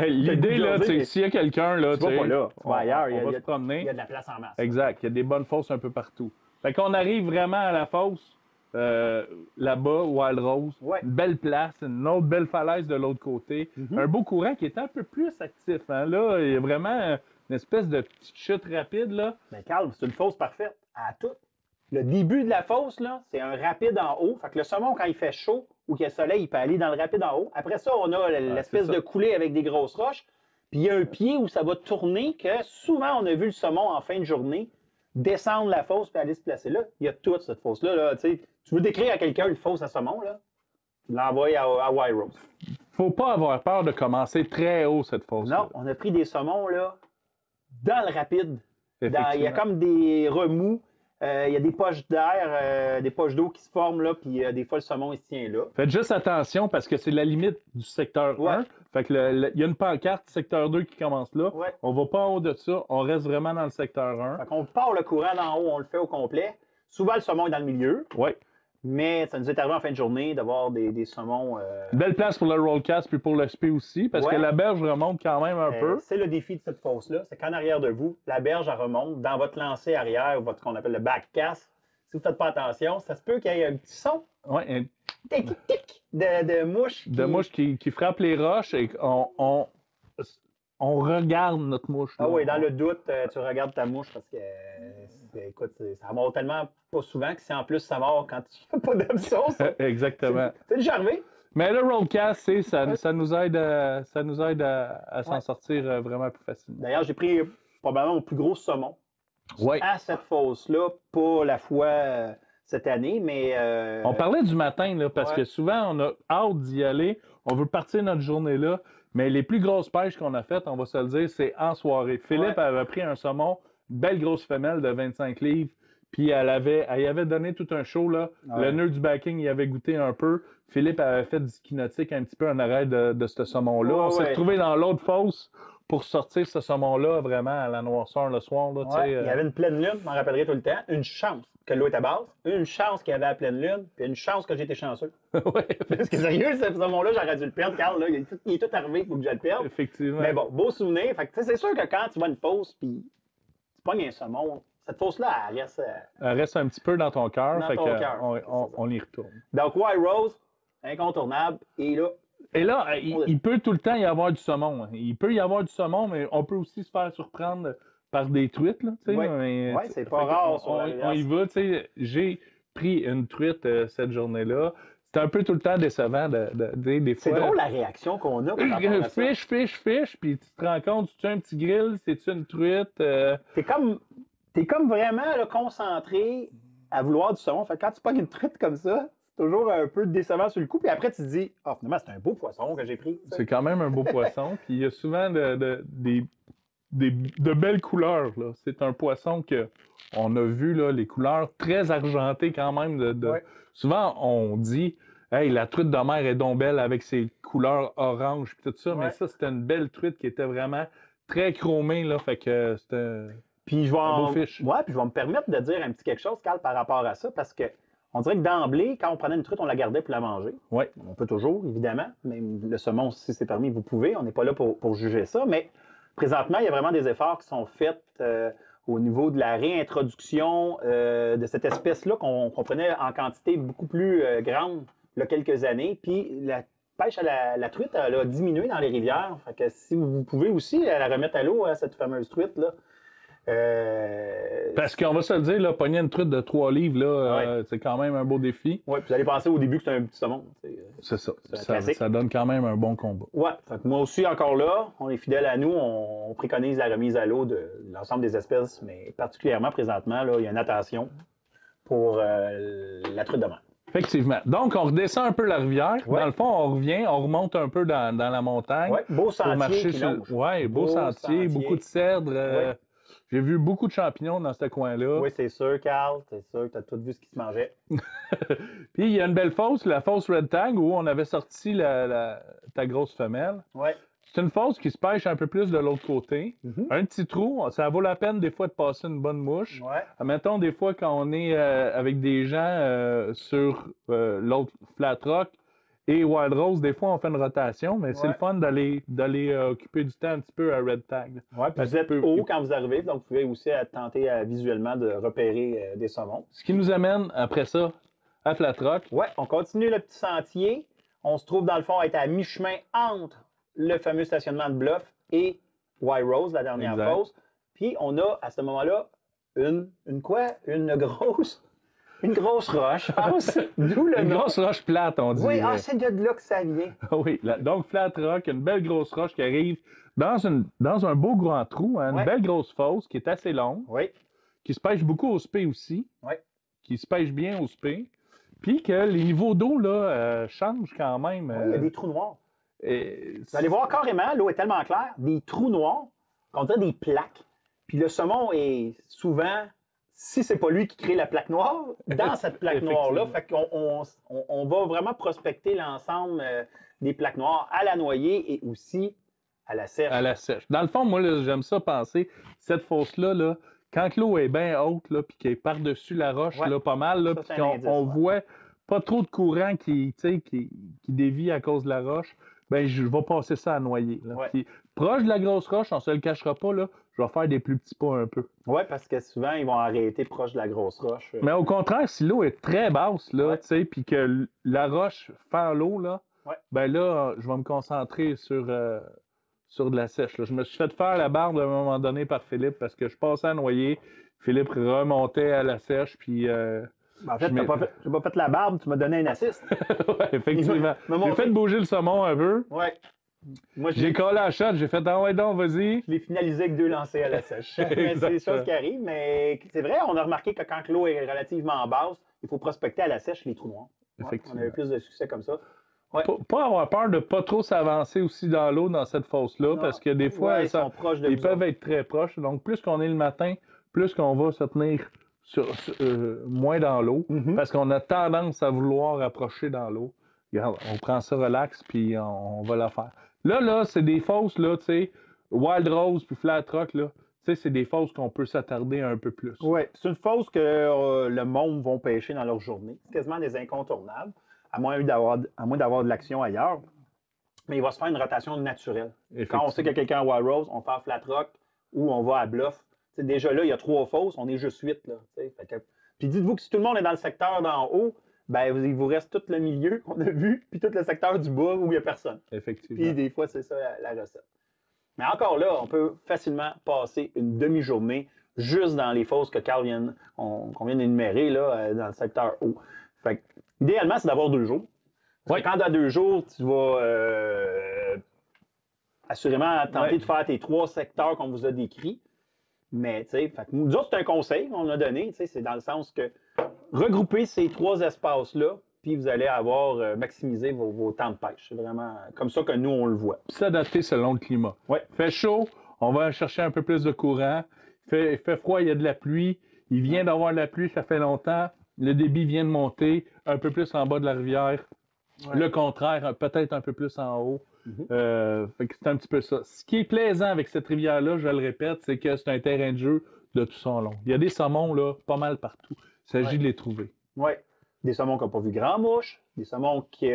L'idée, là, c'est s'il y a quelqu'un, là, tu vas pas là, tu vas ailleurs. On va se promener. Il y a de la place en masse. Exact. Il y a des bonnes fosses un peu partout. Fait qu'on arrive vraiment à la fosse, là-bas, Wild Rose. Ouais. Une belle place, une autre belle falaise de l'autre côté. Un beau courant qui est un peu plus actif. Hein. Là, il y a vraiment une espèce de petite chute rapide, là. Mais Carl, c'est une fosse parfaite à tout. Le début de la fosse, là, c'est un rapide en haut. Fait que le saumon, quand il fait chaud ou qu'il y a le soleil, il peut aller dans le rapide en haut. Après ça, on a l'espèce de coulée avec des grosses roches. Puis il y a un pied où ça va tourner que souvent, on a vu le saumon en fin de journée descendre la fosse puis aller se placer là. Il y a toute cette fosse-là. Là. Tu veux décrire à quelqu'un une fosse à saumon, là? Tu l'envoies à Wild Rose. Faut pas avoir peur de commencer très haut, cette fosse-là. Non, on a pris des saumons là, dans le rapide. Il y a Effectivement. comme des remous. Il y a des poches d'air, des poches d'eau qui se forment là, puis des fois le saumon il se tient là. Faites juste attention parce que c'est la limite du secteur 1. Fait que il y a une pancarte secteur 2 qui commence là. Ouais. On va pas en haut de ça, on reste vraiment dans le secteur 1. Fait qu'on part le courant d'en haut, on le fait au complet. Souvent le saumon est dans le milieu. Oui. Mais ça nous est arrivé en fin de journée d'avoir des saumons. Belle place pour le rollcast puis pour le spé aussi, parce que la berge remonte quand même un peu. C'est le défi de cette fosse-là, c'est qu'en arrière de vous, la berge elle remonte dans votre lancée arrière, ou votre qu'on appelle le backcast. Si vous ne faites pas attention, ça se peut qu'il y ait un petit son. Oui, Tic-tic de mouches. De mouches qui frappent les roches et on regarde notre mouche. Là. Ah oui, dans le doute, tu regardes ta mouche parce que, écoute, ça mord tellement pas souvent que si en plus ça mord quand tu n'as pas d'hameçon. Exactement. C'est déjà arrivé. Mais le rollcast, ça nous aide à s'en sortir vraiment plus facilement. D'ailleurs, j'ai pris probablement mon plus gros saumon à cette fosse-là, pas la fois cette année, mais... On parlait du matin, là, parce que souvent, on a hâte d'y aller. On veut partir notre journée là. Mais les plus grosses pêches qu'on a faites, on va se le dire, c'est en soirée. Philippe avait pris un saumon, une belle grosse femelle de 25 livres, puis elle y avait donné tout un show. Là. Le nœud du backing, il avait goûté un peu. Philippe avait fait du ski nautique un petit peu en arrêt de ce saumon-là. On s'est retrouvé dans l'autre fosse pour sortir ce saumon-là vraiment à la noirceur le soir. Là, il y avait une pleine lune, je m'en rappellerai tout le temps. Une chance que l'eau était basse, une chance qu'il y avait la pleine lune, puis une chance que j'étais chanceux. Parce que sérieux, ce saumon-là, j'aurais dû le perdre, Carl. Là, il est tout arrivé pour que je le perde. Effectivement. Mais bon, beau souvenir. Fait que, c'est sûr que quand tu vois une fosse, puis tu pognes un saumon, cette fosse-là, elle reste un petit peu dans ton cœur. On y retourne. Donc, White Rose, incontournable. Et là, il peut tout le temps y avoir du saumon. Il peut y avoir du saumon, mais on peut aussi se faire surprendre par des truites. Oui, c'est pas rare. On y va. J'ai pris une truite cette journée-là. C'est un peu tout le temps décevant des fois. C'est drôle la réaction qu'on a. Fiche, puis tu te rends compte, tu as un petit grill, c'est-tu une truite? T'es comme vraiment là, concentré à vouloir du saumon. Fait que quand tu pognes une truite comme ça, c'est toujours un peu décevant sur le coup. Puis après, tu te dis, finalement, c'est un beau poisson que j'ai pris. C'est quand même un beau poisson. Puis il y a souvent de belles couleurs. Là. C'est un poisson qu'on a vu, là, les couleurs très argentées quand même. Souvent, on dit, hey, la truite de mer est donc belle avec ses couleurs orange et tout ça. Mais ça, c'était une belle truite qui était vraiment très chromée. Là, fait que c'était puis un beau fiche. Ouais, puis je vais me permettre de dire un petit quelque chose, Carl, par rapport à ça, parce que on dirait que d'emblée, quand on prenait une truite, on la gardait pour la manger. Oui. On peut toujours, évidemment. Même le saumon, si c'est permis, vous pouvez. On n'est pas là pour juger ça. Mais présentement, il y a vraiment des efforts qui sont faits au niveau de la réintroduction de cette espèce-là qu'on prenait en quantité beaucoup plus grande il y a quelques années. Puis la pêche à la truite, elle a diminué dans les rivières. Fait que si vous pouvez aussi la remettre à l'eau, cette fameuse truite-là. Parce qu'on va se le dire, là, pogner une truite de 3 livres, là, c'est quand même un beau défi. Oui, puis vous allez penser au début que c'était un petit saumon. C'est ça. Ça donne quand même un bon combat. Oui, moi aussi, encore là, on est fidèle à nous. On préconise la remise à l'eau de l'ensemble des espèces, mais particulièrement présentement, là, il y a une attention pour la truite de mer. Effectivement. Donc, on redescend un peu la rivière. Dans le fond, on revient, on remonte un peu dans la montagne. Oui, beau sentier. Oui, beau sentier, beaucoup de cèdres. J'ai vu beaucoup de champignons dans ce coin-là. Oui, c'est sûr, Carl. C'est sûr que tu as tout vu ce qui se mangeait. Puis, il y a une belle fosse, la fosse Red Tag, où on avait sorti ta grosse femelle. Oui. C'est une fosse qui se pêche un peu plus de l'autre côté. Un petit trou, ça vaut la peine des fois de passer une bonne mouche. Mettons, des fois, quand on est avec des gens sur l'autre Flat Rock et Wild Rose, des fois, on fait une rotation, mais c'est le fun d'aller occuper du temps un petit peu à Red Tag. Oui, puis vous êtes haut quand vous arrivez, donc vous pouvez aussi tenter visuellement de repérer des saumons. Ce qui nous amène, après ça, à Flat Rock. Oui, on continue le petit sentier. On se trouve, dans le fond, à être à mi-chemin entre le fameux stationnement de Bluff et White Rose, la dernière fosse. Puis on a, à ce moment-là, une grosse roche, je pense. D'où le Une grosse roche plate, on dit. Oui, c'est de là que ça vient. Oui, donc Flat Rock, une belle grosse roche qui arrive dans un beau grand trou, une belle grosse fosse qui est assez longue, qui se pêche beaucoup au spé aussi, qui se pêche bien au spé, puis que les niveaux d'eau là changent quand même. Oui, il y a des trous noirs. Vous allez voir carrément, l'eau est tellement claire, des trous noirs, qu'on dirait des plaques. Puis le saumon est souvent si c'est pas lui qui crée la plaque noire, dans cette plaque noire-là, fait qu'on on va vraiment prospecter l'ensemble des plaques noires à la noyée et aussi à la sèche. À la sèche. Dans le fond, moi, là, j'aime ça penser, cette fosse-là, là, quand l'eau est bien haute, là, puis qu'elle est par-dessus la roche, là, pas mal, là, puis qu'on voit pas trop de courant qui dévie à cause de la roche, ben je vais passer ça à noyer. Là. Puis, proche de la grosse roche, on se le cachera pas, là, je vais faire des plus petits pas un peu. Oui, parce que souvent, ils vont arrêter proche de la grosse roche. Mais au contraire, si l'eau est très basse, là, puis que la roche fend l'eau, là, ben là, je vais me concentrer sur de la sèche. Là. Je me suis fait faire la barbe à un moment donné par Philippe parce que je passais à noyer. Philippe remontait à la sèche, puis... en fait, j'ai pas fait la barbe, tu m'as donné un assist. Oui, effectivement. J'ai fait bouger le saumon un peu. Oui. J'ai collé la shot, j'ai fait « Ah ouais, donc, vas-y ». Je l'ai finalisé avec 2 lancers à la sèche. C'est des choses qui arrivent, mais c'est vrai, on a remarqué que quand l'eau est relativement basse, il faut prospecter à la sèche les trous noirs. On a eu plus de succès comme ça. Pas avoir peur de pas trop s'avancer aussi dans l'eau dans cette fosse-là, parce que des fois, ils peuvent être très proches. Donc, plus qu'on est le matin, plus qu'on va se tenir moins dans l'eau, parce qu'on a tendance à vouloir approcher dans l'eau. Regarde, on prend ça relax, puis on va la faire. Là, c'est des fosses, là, tu sais, Wild Rose puis Flat Rock, là, tu sais, c'est des fosses qu'on peut s'attarder un peu plus. Oui, c'est une fosse que le monde va pêcher dans leur journée. C'est quasiment des incontournables, à moins d'avoir de l'action ailleurs. Mais il va se faire une rotation naturelle. Quand on sait qu'il y a quelqu'un à Wild Rose, on fait à Flat Rock ou on va à Bluff. T'sais, déjà là, il y a 3 fosses, on est juste 8. Là, puis dites-vous que si tout le monde est dans le secteur d'en haut, ben, il vous reste tout le milieu qu'on a vu, puis tout le secteur du bas où il n'y a personne. Effectivement. Puis des fois, c'est ça la recette. Mais encore là, on peut facilement passer une demi-journée juste dans les fosses que Carl qu'on vient d'énumérer là, dans le secteur haut. Fait que, idéalement, c'est d'avoir 2 jours. Quand tu as 2 jours, tu vas assurément tenter de faire tes 3 secteurs qu'on vous a décrits. Mais, tu sais, nous autres, c'est un conseil qu'on a donné, c'est dans le sens que regrouper ces 3 espaces-là, puis vous allez avoir maximisé vos temps de pêche. C'est vraiment comme ça que nous, on le voit. S'adapter selon le climat. Il fait chaud, on va chercher un peu plus de courant. Il fait froid, il y a de la pluie. Il vient d'avoir de la pluie, ça fait longtemps. Le débit vient de monter un peu plus en bas de la rivière. Le contraire, peut-être un peu plus en haut. Fait que c'est un petit peu ça. Ce qui est plaisant avec cette rivière-là, je le répète, c'est que c'est un terrain de jeu de tout son long. Il y a des saumons là, pas mal partout. Il s'agit de les trouver. Oui. Des saumons qui n'ont pas vu grand mouche, des saumons qui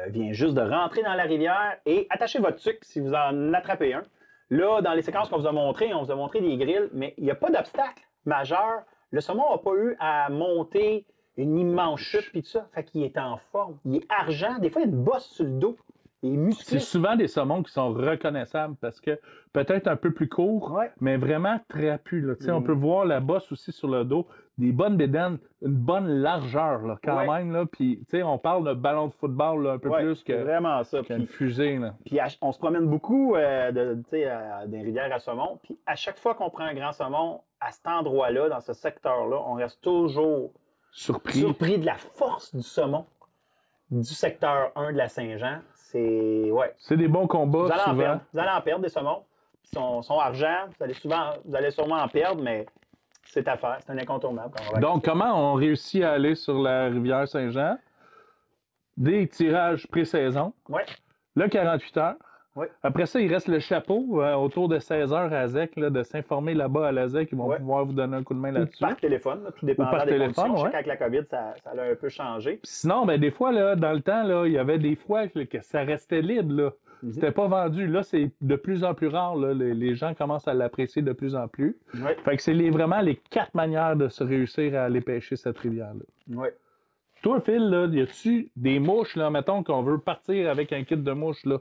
viennent juste de rentrer dans la rivière. Et attachez votre sucre si vous en attrapez un. Là, dans les séquences qu'on vous a montrées, on vous a montré des grilles, mais il n'y a pas d'obstacle majeur. Le saumon n'a pas eu à monter une immense chute puis tout ça. Fait qu'il est en forme. Il est argent. Des fois, il y a une bosse sur le dos. Il est musclé. C'est souvent des saumons qui sont reconnaissables parce que peut-être un peu plus court, mais vraiment trapus. On peut voir la bosse aussi sur le dos. Des bonnes bédaines, une bonne largeur là, quand même. Là. Puis, on parle de ballon de football là, un peu plus que vraiment ça. qu'une fusée. Là. Puis on se promène beaucoup dans les rivières à saumon. Puis à chaque fois qu'on prend un grand saumon, à cet endroit-là, dans ce secteur-là, on reste toujours surpris de la force du saumon du secteur 1 de la Saint-Jean. C'est des bons combats, souvent. Vous allez en perdre des saumons. Ils sont argent. Vous allez sûrement en perdre, mais c'est à faire. C'est un incontournable. Donc, comment on réussit à aller sur la rivière Saint-Jean? Des tirages pré-saison. Le 48 heures. Après ça, il reste le chapeau autour de 16 heures à ZEC, là, de s'informer là-bas à la ZEC. Ils vont pouvoir vous donner un coup de main là-dessus. Par téléphone, tout dépendant des conditions. Je sais qu'avec la COVID, ça a un peu changé. Puis sinon, des fois, là, dans le temps, là, il y avait des fois que ça restait libre. Là. C'était pas vendu. Là, c'est de plus en plus rare. Là. Les gens commencent à l'apprécier de plus en plus. Fait que c'est vraiment les 4 manières de se réussir à aller pêcher cette rivière-là. Toi, Phil, là, y a-tu des mouches, là, mettons qu'on veut partir avec un kit de mouches, là,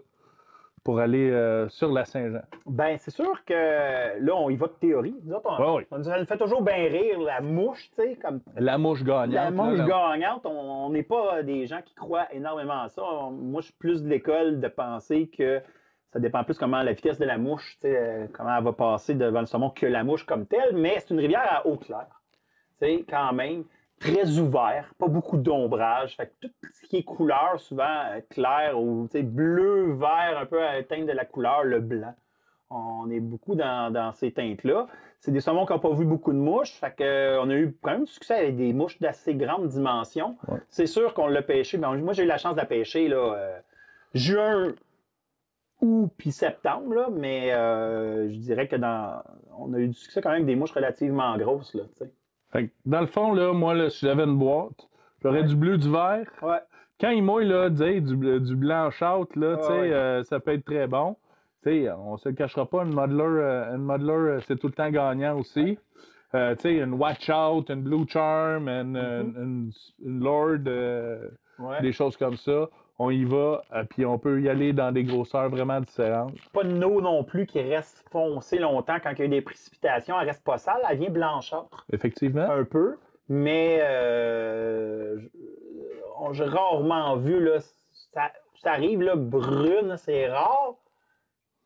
pour aller sur la Saint-Jean? Ben, c'est sûr que là, on y va de théorie. Nous autres, on nous fait toujours bien rire la mouche, tu sais, comme... La mouche gagnante. La mouche gagnante, on n'est pas des gens qui croient énormément à ça. Moi, je suis plus de l'école de penser que ça dépend plus comment la vitesse de la mouche, tu sais, comment elle va passer devant le saumon que la mouche comme telle, mais c'est une rivière à eau claire. Tu sais, quand même, très ouvert, pas beaucoup d'ombrage. Fait que tout ce qui est couleur, souvent clair ou bleu, vert, un peu à la teinte de la couleur, le blanc. On est beaucoup dans ces teintes-là. C'est des saumons qui n'ont pas vu beaucoup de mouches. Fait que, on a eu quand même du succès avec des mouches d'assez grande dimension. Ouais. C'est sûr qu'on l'a pêché. Mais moi, j'ai eu la chance de la pêcher là, juin, août puis septembre. Là, mais je dirais que on a eu du succès quand même avec des mouches relativement grosses. Là, Fait que, dans le fond, là, moi, là, si j'avais une boîte, j'aurais du bleu, du vert. Ouais. Quand il mouille, là, du blanchâtre, là, ça peut être très bon. On ne se le cachera pas, une muddler, c'est tout le temps gagnant aussi. Une Watch Out, une Blue Charm, une Lord, des choses comme ça. On y va, puis on peut y aller dans des grosseurs vraiment différentes. Pas de eau non plus qui reste foncée longtemps quand il y a eu des précipitations. Elle reste pas sale, elle vient blanchâtre. Effectivement. Un peu, mais j'ai rarement vu, là, ça arrive, là, brune, c'est rare,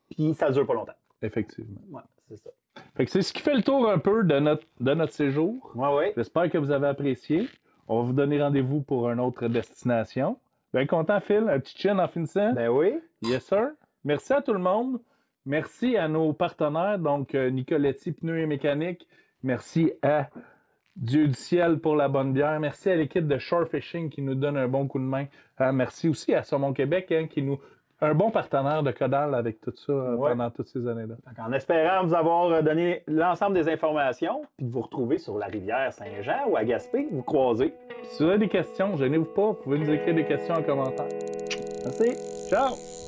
puis ça dure pas longtemps. Effectivement. Ouais, c'est ça. Fait que c'est ce qui fait le tour un peu de notre séjour. Ouais. J'espère que vous avez apprécié. On va vous donner rendez-vous pour une autre destination. Bien content, Phil. Un petit chin en finissant. Ben oui. Yes, sir. Merci à tout le monde. Merci à nos partenaires, donc Nicoletti, Pneus et Mécanique. Merci à Dieu du ciel pour la bonne bière. Merci à l'équipe de Shore Fishing qui nous donne un bon coup de main. Merci aussi à Saumon Québec qui nous... Un bon partenaire de Caudal avec tout ça pendant toutes ces années-là. En espérant vous avoir donné l'ensemble des informations, puis de vous retrouver sur la rivière Saint-Jean ou à Gaspé, vous croisez. Si vous avez des questions, gênez-vous pas, vous pouvez nous écrire des questions en commentaire. Merci. Ciao!